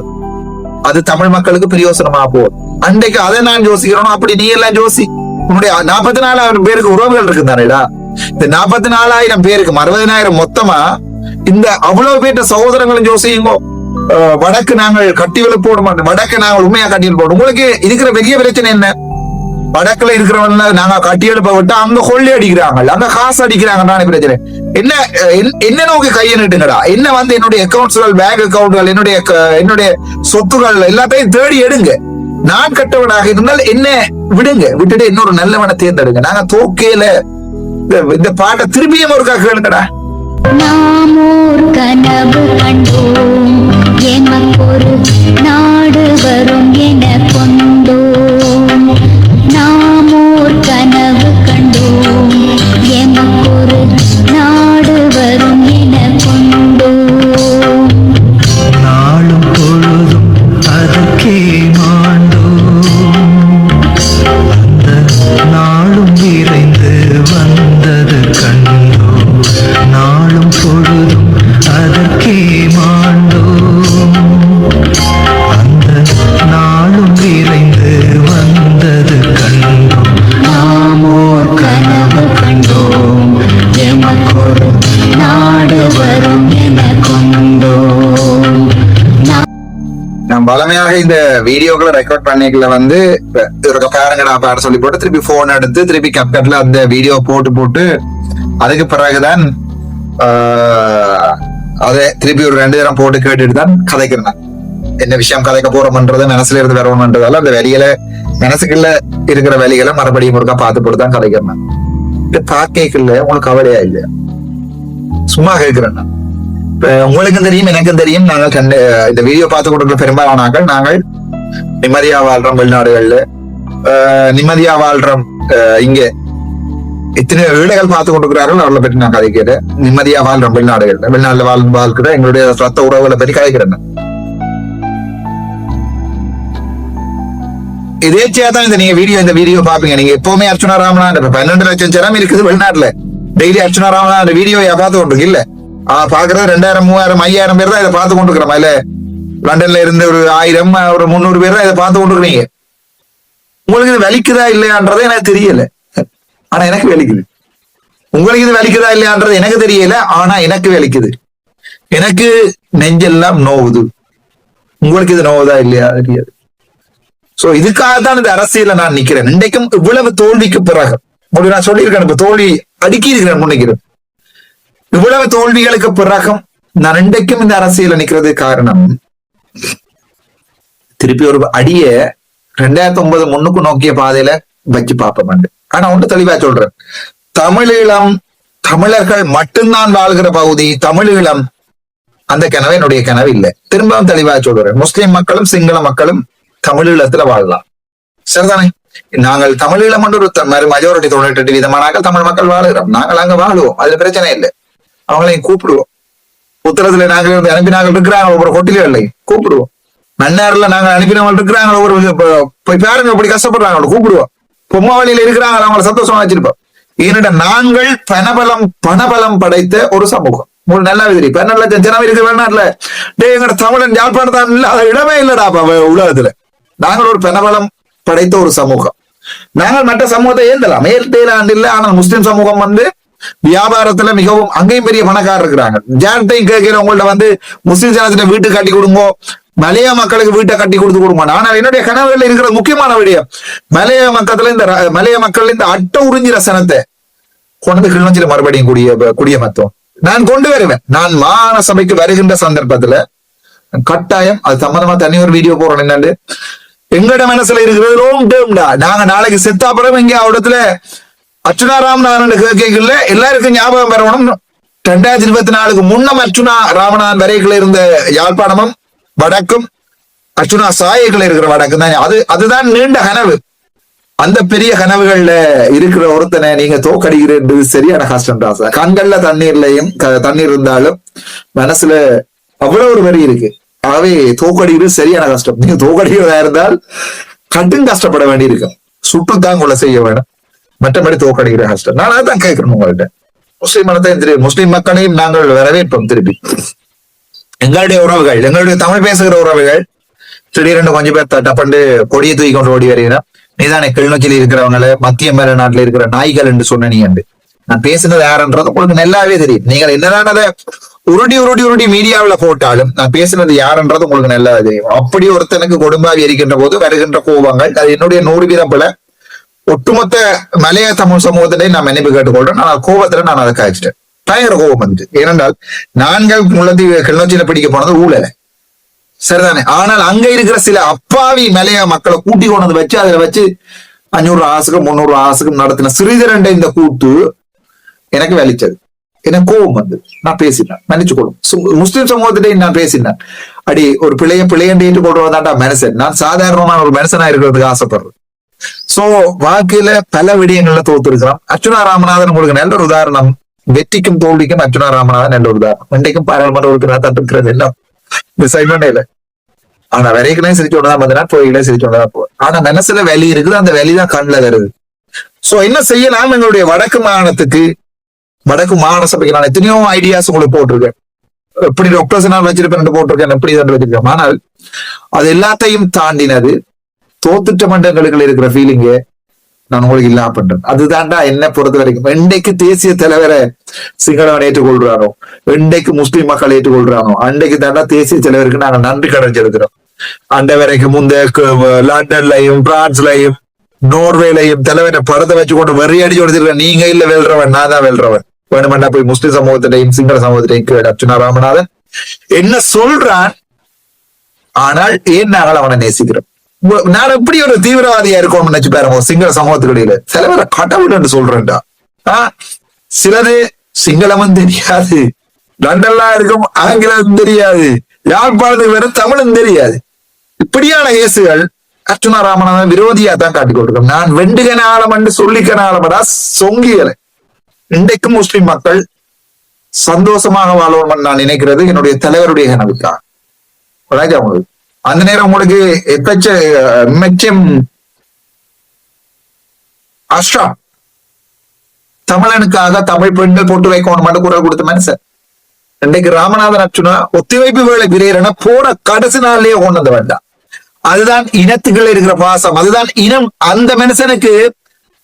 Speaker 2: அது தமிழ் மக்களுக்கு பிரயோசனமா போகுது. அன்றைக்கு அதை நான் யோசிக்கிறோம். அப்படி நீ எல்லாம் யோசி. உன்னுடைய 44,000 பேருக்கு உறவுகள் இருக்கு தானேடா. இந்த 44,000 பேருக்கு 60,000 மொத்தமா இந்த அவ்வளவு பேர்ட்ட சகோதரங்களும் யோசியுங்கோ. வடக்கு நாங்கள் கட்டிவெளு போட மாட்டோம், வடக்கு நாங்கள் உண்மையா கட்டியல் போடும். உங்களுக்கு இருக்கிற பெரிய பிரச்சனை என்ன? வடக்குல இருக்கிறவங்க நாங்க கட்டி எழுப்ப விட்டா அங்க கொள்ளை அடிக்கிறாங்க, அங்க காசு அடிக்கிறாங்க. பிரச்சனை என்ன? என்ன நோக்கி கையை நிட்டுங்கடா. என்ன வந்து என்னுடைய அக்கௌண்ட்ஸ்கள், பேங்க் அக்கௌண்ட்கள், என்னுடைய சொத்துக்கள் எல்லாத்தையும் தேடி எடுங்க. நான் கட்டவனாக இருந்தால் என்ன விடுங்க, விட்டுட்டு இன்னொரு நல்லவனை தேர்ந்தெடுங்க. நாங்க தோக்கையில இந்த பாட்டை திரும்பியும் ஒரு கேளுங்கடா.
Speaker 3: நாம் ஓர் கனவு கண்டோம், எமக்கொரு நாடு வரும் என கொண்டோம். நாம் ஓர் கனவு கண்டோம், எமக்கொரு நாடு வரும் என கொண்டோம்.
Speaker 4: நாளும் பொழுதும் அதற்கே மாண்டோம், அந்த நாளும் விரைந்து வந்தது கண்டோம். நாளும் பொழுதும் அதற்கே மாண்டோம், அந்த நாளும் விரைந்து வந்தது கண்டோம். நாம் ஓர் கனவு கண்டோம், எமக்கொரு நாடு வரும் என கொண்டோம்.
Speaker 2: நான் பலமையாக இந்த வீடியோக்களை ரெக்கார்ட் பண்ணிக்கல வந்து ஒரு பாருங்கடா பாட சொல்லி போட்டு திருப்பி போன் எடுத்து திருப்பி கப்கட்ல அந்த வீடியோ போட்டு அதுக்கு பிறகுதான் அதை திருப்பி ஒரு 2 தரம் போட்டு கேட்டுட்டு தான் கதைக்கிறேன். என்ன விஷயம் கதைக்க போறோம்ன்றது மனசுல இருந்து வரணும்ன்றதால அந்த வழிகளை மனசுக்குள்ள இருக்கிற வழிகளை மறுபடியும் ஒருக்கா பார்த்து போட்டு தான் கதைக்கிறேன். இந்த பாக்கல உங்களுக்கு கவலையா இல்லையா? சும்மா கேட்கிறேன். உங்களுக்கும் தெரியும் எனக்கும் தெரியும், நாங்கள் இந்த வீடியோ பார்த்து கொடுக்குற பெரும்பாலானாக்கள் நாங்கள் நிம்மதியா வாழ்றோம். வெளிநாடுகள்ல நிம்மதியா வாழ்றோம். இங்க இத்தனை வீடுகள் பார்த்து கொண்டிருக்கிறார்கள், அவர்களை பற்றி நான் கதைக்கிறேன். நிம்மதியா வாழ்றோம் வெளிநாடுகள்ல. வெளிநாடுல வாழ்க்கிற எங்களுடைய ரத்த உறவுகளை பற்றி கதைக்கிறேன். இதேச்சியா தான் இந்த வீடியோ பாப்பீங்க. நீங்க எப்பவுமே அர்ச்சுனா ராமநாதன் 12 லட்சம் ஜனம் இருக்குது வெளிநாட்டுல. டெய்லி அர்ச்சுனா ராமநாதன் வீடியோ பார்த்து கொண்டிருக்கு இல்ல? பாக்குறது 2000 3000 5000 பேர் தான் இதை பார்த்து கொண்டிருக்கிறோம். இல்ல லண்டன்ல இருந்து ஒரு 1000 ஒரு 300 பேர் தான் இதை பார்த்து கொண்டிருக்கிறீங்க. உங்களுக்கு இது வலிக்குதா இல்லையான்றதே எனக்கு தெரியல, ஆனா எனக்கு வலிக்குது. உங்களுக்கு இது வலிக்குதா இல்லையான்றது எனக்கு தெரியல, ஆனா எனக்கு வலிக்குது. எனக்கு நெஞ்செல்லாம் நோவுது. உங்களுக்கு இது நோவுதா இல்லையா தெரியாது. சோ இதுக்காகத்தான் இந்த அரசியல நான் நிக்கிறேன். இன்றைக்கும் இவ்வளவு தோல்விக்கு பிறகு உங்களுக்கு நான் சொல்லியிருக்கேன், இப்ப தோல்வி அடுக்கி இருக்கிறேன் முன்னிக்கிறேன். இவ்வளவு தோல்விகளுக்கு பிறகும் நான் இன்றைக்கும் இந்த அரசியல நிக்கிறது காரணம், திருப்பி ஒரு அடிய 2009 முன்னுக்கு நோக்கிய பாதையில வச்சு பார்ப்பேன். ஆனா ஒன்று தெளிவா சொல்றேன், தமிழீழம் தமிழர்கள் மட்டும்தான் வாழ்கிற பகுதி. தமிழீழம் அந்த கனவு என்னுடைய கனவு இல்லை. திரும்பவும் தெளிவா சொல்றேன், முஸ்லிம் மக்களும் சிங்கள மக்களும் தமிழீழத்துல வாழலாம், சரிதானே? நாங்கள் தமிழீழம் என்று ஒரு மெஜாரிட்டி 98% தமிழ் மக்கள் வாழுகிறோம். நாங்கள் அங்க வாழுவோம், அதுல பிரச்சனை இல்லை. அவங்களையும் கூப்பிடுவோம். புத்தகத்துல நாங்கள் இருந்து அனுப்பினார்கள் இருக்கிறாங்க, ஒவ்வொரு ஹோட்டல்களையும் கூப்பிடுவோம். மன்னார்ல நாங்க அனுப்பினவங்க இருக்கிறாங்க, ஒவ்வொரு போய் பாருங்க எப்படி கஷ்டப்படுறாங்க, கூப்பிடுவோம். பொம்மாவளியில இருக்கிறாங்க, அவங்களை சந்தோஷமா வச்சிருப்போம். ஏனென்ற நாங்கள் பணபலம் படைத்த ஒரு சமூகம். உங்களுக்கு நல்லா தெரியும், 12 லட்சம் ஜனம் இருக்கு வெளிநாட்டுல. எங்கட தமிழன் யாழ்ப்பாணத்தான் இல்லாத இடமே இல்லடா உலகத்துல. நாங்கள் ஒரு பணபலம் படைத்த ஒரு சமூகம். நாங்கள் மற்ற சமூகத்தை ஏந்தலாம், மேல்டேலாண்டு இல்லை. ஆனால் முஸ்லிம் சமூகம் வியாபாரத்துல மிகவும் அங்கேயும் பெரிய பணக்காரர் இருக்கிறாங்க. ஜான்டையும் கேட்கிற உங்கள்ட்ட முஸ்லிம் ஜனத்தின வீட்டு கட்டி கொடுங்கோ, மலைய மக்களுக்கு வீட்டை கட்டி கொடுத்து கொடுங்க. ஆனால் என்னுடைய கனவுகள் இருக்கிற முக்கியமான விடயம், மலைய மக்கள் இந்த அட்டை உறிஞ்சிற சனத்தை கொண்டு கிளஞ்சில மறுபடியும் குடியமர்த்தம் நான் கொண்டு வருவேன். நான் மாகாண சபைக்கு வருகின்ற சந்தர்ப்பத்துல கட்டாயம் அது சம்பந்தமா தனி ஒரு வீடியோ போறோம். என்னன்னு எங்கட மனசுல இருக்கிறது லாங் டேர்ம்டா. நாங்க நாளைக்கு செத்தாப்புறம் இங்க இடத்துல அர்ச்சுனா ராமநாதன் கேட்கல எல்லாருக்கும் ஞாபகம் வரணும். 2024 முன்னம் அர்ச்சுனா ராமநாதன் வரைக்குள்ள இருந்த யாழ்ப்பாணமும் வடக்கும் அர்ச்சுனா சாயைக்குள்ள இருக்கிற வடக்கும் தான். அதுதான் நீண்ட கனவு. அந்த பெரிய கனவுகள்ல இருக்கிற ஒருத்தனை நீங்க தோக்கடிக்கிறது சரியான கஷ்டம் தான் சார். கண்கள்ல தண்ணீர் இருந்தாலும் மனசுல அவ்வளவு ஒரு வரி இருக்கு. ஆகவே தோக்கடிக்கிறது சரியான கஷ்டம். நீங்க தோக்கடிக்கிறதா இருந்தால் கட்டும் கஷ்டப்பட வேண்டி இருக்கும், சுற்றுத்தான் கொள்ள செய்ய வேணும். மற்றபடி தோக்கடிக்கிற கஷ்டம். நான் அதான் கேட்கணும் உங்கள்கிட்ட. முஸ்லிம் மனத்தையும் தெரியும், முஸ்லிம் மக்களையும் நாங்கள் வரவேற்போம். திருப்பி எங்களுடைய உறவுகள், எங்களுடைய தமிழ் பேசுகிற உறவுகள் திடீரென்று கொஞ்சம் பேர் தட்டப்பண்டு கொடியை தூக்கி கொண்டு ஓடி வருகிறோம். நீதானே கிளிநொச்சியில் இருக்கிறவங்களை மத்திய மேல நாட்டுல இருக்கிற நாய்கள் என்று சொன்ன நீ என்று நான் பேசினது யாருன்றது உங்களுக்கு நல்லாவே தெரியும். நீங்கள் என்னதான் அதை உருட்டி மீடியாவில போட்டாலும் நான் பேசினது யாருன்றது உங்களுக்கு நல்லா தெரியும். அப்படி ஒருத்தனுக்கு கொடும்பாவி இருக்கின்ற போது வருகின்ற கோபங்கள், அது என்னுடைய 100% போல ஒட்டுமொத்த மலைய தமிழ் சமூகத்திலே நான் நினைவு கேட்டுக்கொள்றேன். ஆனால் கோபத்துல நான் அதை காய்ச்சிட்டேன். பயங்கர கோபம் வந்துட்டு. ஏனென்றால் நாங்கள் முள்ளத்தீவு கிளிநொச்சியில பிடிக்க போனது ஊழல, சரிதானே? ஆனால் அங்க இருக்கிற சில அப்பாவி மலைய மக்களை கூட்டி கொண்டு வச்சு அதுல வச்சு 500 ஆசுக்கும் 300 ஆசுக்கும் நடத்தின சிறிதரண்ட இந்த கூட்டு எனக்கு வலிச்சது. எனக்கு கோபம் வந்து நான் பேசினேன், மன்னிச்சு கொள்ளும். முஸ்லிம் சமூகத்திட்டையும் நான் பேசினேன். அடி ஒரு பிள்ளையண்டு ஏற்றுக்கொள்றதாண்டா மனுஷன். நான் சாதாரணமான ஒரு மனுஷனா இருக்கிறதுக்கு ஆசைப்படுறேன். சோ வாழ்க்கையில பல விடயங்கள்ல தோத்துருக்கிறோம். அர்ச்சுனா ராமநாதன் உங்களுக்கு நல்ல ஒரு உதாரணம். வெற்றிக்கும் தோல்விக்கும் அர்ச்சுனா ராமநாதன் நல்ல ஒரு உதாரணம். இன்றைக்கும் பாராளுமன்ற உறுப்பினர் தான் இருக்கிறது எல்லாம் சைமண்டே இல்லை. ஆனா வரைக்கும் சிரிச்சோடதான் பார்த்தா போய்களே சிரிச்சோடதான் போய். ஆனா மனசுல வெளி இருக்குது, அந்த வெளிதான் கண்ணுல வருது. சோ என்ன செய்யலாம்? எங்களுடைய வடக்கு மாகாண சபைக்கு நான் எத்தனையோ ஐடியாஸ் உங்களுக்கு போட்டிருக்கேன். எப்படி டாக்டர்ஸ் நான் வச்சிருப்பேன் போட்டிருக்கேன், எப்படி தான் வச்சிருக்கேன். ஆனால் அது எல்லாத்தையும் தாண்டினது தோத்துட்ட மண்டங்களுக்கு இருக்கிற ஃபீலிங்க நான் உங்களுக்கு இல்லாம பண்றேன். அதுதான்டா என்ன பொறுத்த வரைக்கும். இன்றைக்கு தேசிய தலைவரை சிங்களவன் ஏற்றுக்கொள்றானோ, இன்றைக்கு முஸ்லிம் மக்கள் ஏற்றுக்கொள்றானோ, அன்றைக்கு தாண்டா தேசிய தலைவருக்கு நாங்கள் நன்றி கடன் செலுத்துறோம். அண்ட வரைக்கும் லண்டன்லையும் பிரான்ஸ்லையும் நோர்வேலையும் தலைவனை படத்தை வச்சு கொண்டு வெறி அடிச்சு கொடுத்துருக்கேன். நீங்க இல்ல வெல்றவன், நான் தான் வெல்றவன். வேணுமெண்டா போய் முஸ்லிம் சமூகத்திலையும் சிங்கள சமூகத்திலையும் அர்ச்சுனா ராமநாதன் என்ன சொல்றான். ஆனால் ஏன் நாங்கள் அவனை நேசிக்கிறோம். நான் எப்படி ஒரு தீவிரவாதியா இருக்கோம்னு நினைச்சு பாருங்க. சிங்கள சமூகத்துக்கிடையில சிலவரை கடவுள் என்று சொல்றேன்டா. சிலது சிங்களமும் தெரியாது, லண்டன்லாம் இருக்கும் ஆங்கிலம் தெரியாது, யாழ்ப்பாணத்துக்கு வேற தமிழும் தெரியாது. இப்படியான கேசுகள் அர்ச்சுனா ராமநாதன் விரோதியா தான் காட்டிக் கொடுக்கிறோம். நான் வெண்டுகனாலம் என்று சொல்லிக்கனாலமடா சொங்கியலை. இன்றைக்கும் முஸ்லிம் மக்கள் சந்தோஷமாக வாழணும் நான் நினைக்கிறது என்னுடைய தலைவருடைய கனவுக்காக. உங்களுக்கு அந்த நேரம் உங்களுக்கு மெச்சம் அஷ்ரா தமிழனுக்காக தமிழ் பெண்கள் போட்டு வைக்கணும் மட்டும் குரல் கொடுத்த மனுஷன். இன்றைக்கு ராமநாதன் அர்ச்சுனா ஒத்திவைப்பு வேலை பிரேரண போன கடைசி நாள்லயே கொண்டு வந்து வேண்டாம். அதுதான் இனத்துக்குள்ள இருக்கிற பாசம், அதுதான் இனம். அந்த மனுஷனுக்கு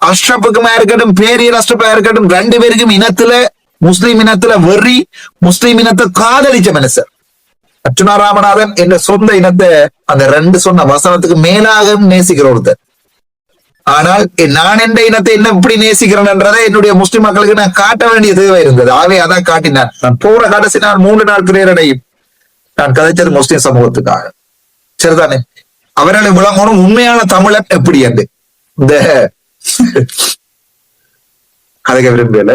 Speaker 2: அஷ்ரப்புக்குமா இருக்கட்டும், பேரியர் அஷ்ரப்பா இருக்கட்டும், 2 பேருக்கும் இனத்துல முஸ்லிம் இனத்துல வெறி, முஸ்லிம் இனத்தை காதலிச்ச மனுஷன் அர்ச்சுனா ராமநாதன். என்ற சொந்த இனத்தை அந்த 2 சொன்ன வசனத்துக்கு மேலாக நேசிக்கிற ஒருத்தர். ஆனால் நான் எந்த இனத்தை என்ன இப்படி நேசிக்கிறேன்ன்றதை என்னுடைய முஸ்லிம் மக்களுக்கு நான் காட்ட வேண்டிய தேவை இருந்தது. ஆகவே அதான் காட்டினான். நான் போற கடைசி நாள் 3 நாள் பிரேரணையும் நான் கதைச்சது முஸ்லிம் சமூகத்துக்காக. சரிதானே? அவர்களை விளங்கணும் உண்மையான தமிழன் எப்படி என்று. இந்த கதைக்க விரும்பல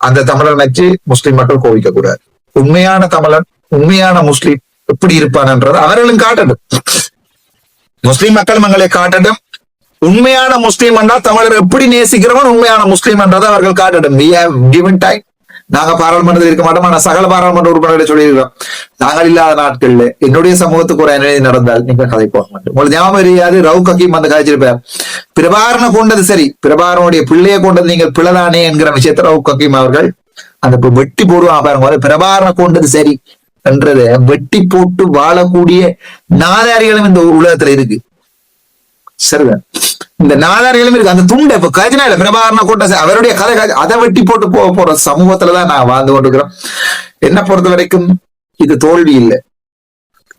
Speaker 2: அந்த தமிழன் வச்சு முஸ்லிம் மக்கள் கோவிக்க கூடாது. உண்மையான தமிழன், உண்மையான முஸ்லிம் எப்படி இருப்பான்ன்றது அவர்களும் காட்டட்டும். முஸ்லிம் மக்கள் மங்களை காட்டட்டும். உண்மையான முஸ்லீம் என்றால் தமிழர் எப்படி நேசிக்கிறவன் உண்மையான முஸ்லீம் என்றதை அவர்கள் காட்டட்டும். we have given time. நாங்க பாராளுமன்றத்தில் இருக்க மாட்டோம், ஆனா சகல பாராளுமன்ற உறுப்பினர்களை சொல்லியிருக்கிறோம். நாங்கள் இல்லாத நாட்கள்ல என்னுடைய சமூகத்துக்கு ஒரு அநீதி நடந்தால் நீங்க கதை போக மாட்டோம். உங்களுக்கு ஞாபகம் தெரியாது, ரவுக் ஹக்கீம் வந்து கதைச்சிருப்பார். பிரபாரனை கொண்டது சரி, பிரபாரனுடைய பிள்ளையை கொண்டது நீங்கள் பிள்ளைதானே என்கிற விஷயத்தை ரவுக் ஹக்கீம் அவர்கள் அந்த வெட்டி போடுவாங்க பாருங்க. பிரபாரனை கொண்டது சரி என்றதை வெட்டி போட்டு வாழக்கூடிய நாதாரிகளும் இந்த உலகத்துல இருக்கு. சரிதான், இந்த நாதாரிகளும் இருக்கு. அந்த துண்டை இப்ப கஜனா இல்ல பிரபாகரனை கொண்ட அவருடைய கதை அதை வெட்டி போட்டு போற சமூகத்துலதான் நான் வாழ்ந்து கொண்டிருக்கிறோம். என்ன பொறுத்த வரைக்கும் இது தோல்வி இல்லை.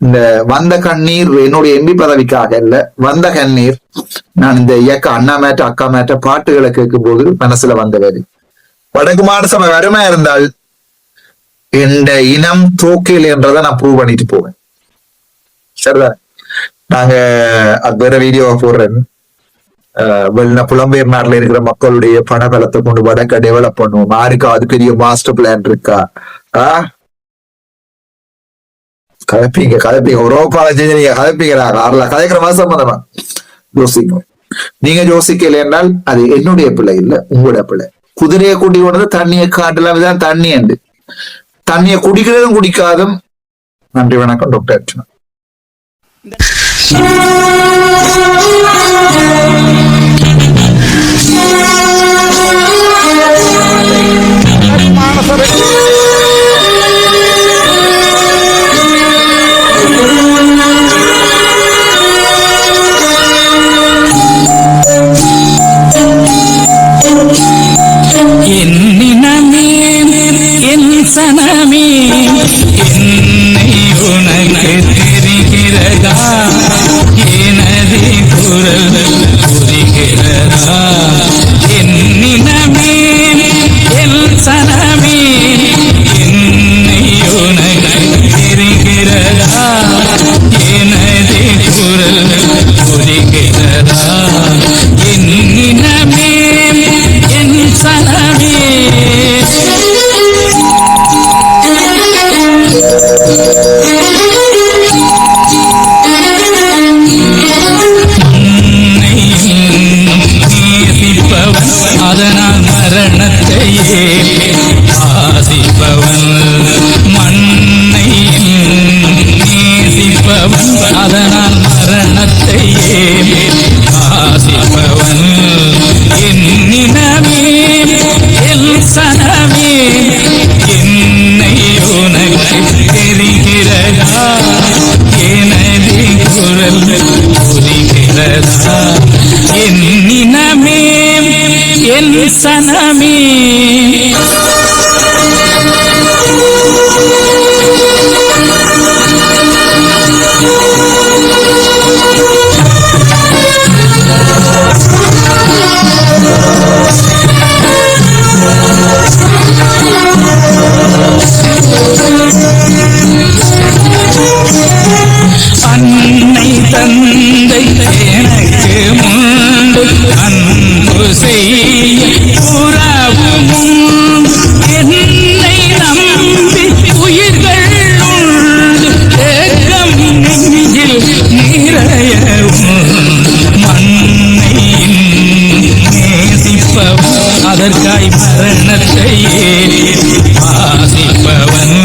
Speaker 2: இந்த வந்த கண்ணீர் என்னுடைய எம்பி பதவிக்காக இல்ல, வந்த கண்ணீர் நான் இந்த இயக்க அண்ணா மேட்ட அக்கா மேட்ட பாட்டுகளை கேட்கும் போது மனசுல வந்த வேறு. வடக்கு மாநில சபை வறுமையா இருந்தால் இந்த இனம் தோக்கில் என்றதை நான் ப்ரூவ் பண்ணிட்டு போவேன். சரிதான், நாங்க அது வேற வீடியோவை போடுறேன். புலம்பெயர் நாட்டுல இருக்கிற மக்களுடைய பண பலத்தை கொண்டு வடக்க டெவலப் பண்ணுவோம். யாருக்கா அது பெரிய மாஸ்டர் பிளான் இருக்கா? கதைப்பீங்க உரோப்பால செஞ்சு நீங்க கதைப்பீங்கிறாங்க. அதுல கதைக்கிற மாதிரி சம்பந்தமா யோசிக்கும். நீங்க யோசிக்கல என்றால் அது என்னுடைய பிள்ளை இல்ல, உங்களுடைய பிள்ளை. குதிரையை கூட்டி கொண்டது தண்ணியை காட்டலாம், இதான் தண்ணி அண்டு. தண்ணியை குடிக்கிறதும் குடிக்காதும். நன்றி, வணக்கம். டாக்டர் அர்ச்சுனா.
Speaker 4: என்னினமே என் சனமே என்னை உனக்கு தெரிகிறதா, எனது குரல் புரிகிறதா. என்னினமே என் சனமே என்னை உனக்கு தெரிகிறதா, எனது குரல் புரிகிறதா. என்னினமே என் சனமே அதனால் மரணத்தையே ஆசிப்பவன், மண்ணை நேசிப்பவன் அதனால் மரணத்தையே ஆசிப்பவன். என்னினமே என் சனமே என்னை உனக்கு தெரிகிறதா, எனது குரல் புரிகிறதா. என்னினமே என் சனமே அன்னை தந்தை எனக்கு முன்பு அன்பு செய்ய உறவும் என்னை நம்பி உயிர்கள் உண்டு ஏக்கம் நெஞ்சில் நிறையவும். மண்ணை நேசிப்பவன் அதற்காய் மரணத்தையே வாசிப்பவன்.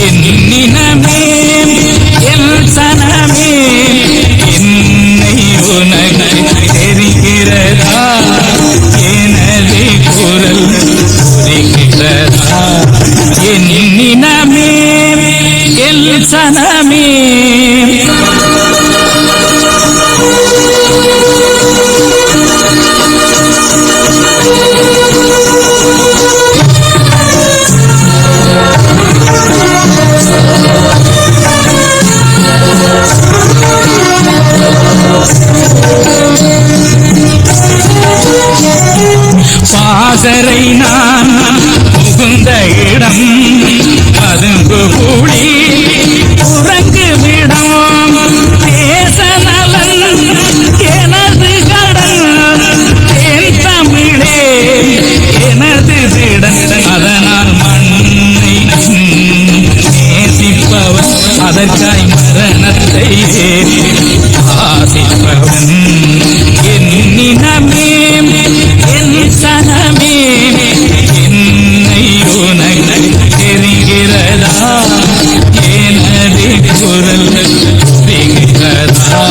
Speaker 4: என்னினமே என் சனமே என்னை உனக்கு தெரிகிறதா, சனமே பாசறை நான் புகுந்த இடம் பதுங்கு கூடி உறங்கு விடம் தேசநலன் எனது கடன் தேன் தமிழே எனது திடன் அதனால் மண்ணை நேசிப்பவன் அதற்காய் மரணத்தை ஆசிப்பவன் என்னினமே என் சனமே என்னை உனக்கு தெரிகிறதா எனது குரல் தெரிகிறதா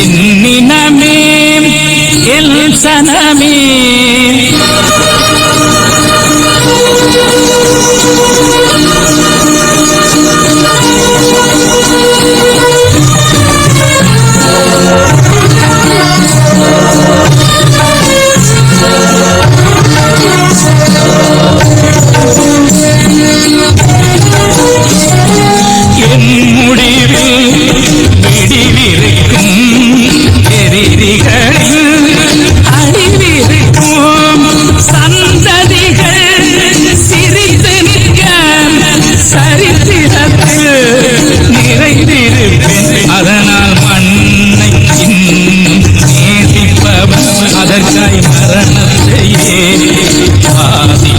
Speaker 4: என்னினமே என் சனமே என் முடிவில் விடிவிருக்கும் எதிரிகளில் அழிவிருக்கும் சந்ததிகள் சிரித்து நிற்க சரித்திரத்தில் நிறைந்திருப்பேன் அதனால் மண்ணை இன்னும் நேசிப்பவன் அதற்காய் மரணத்தையே ஆதி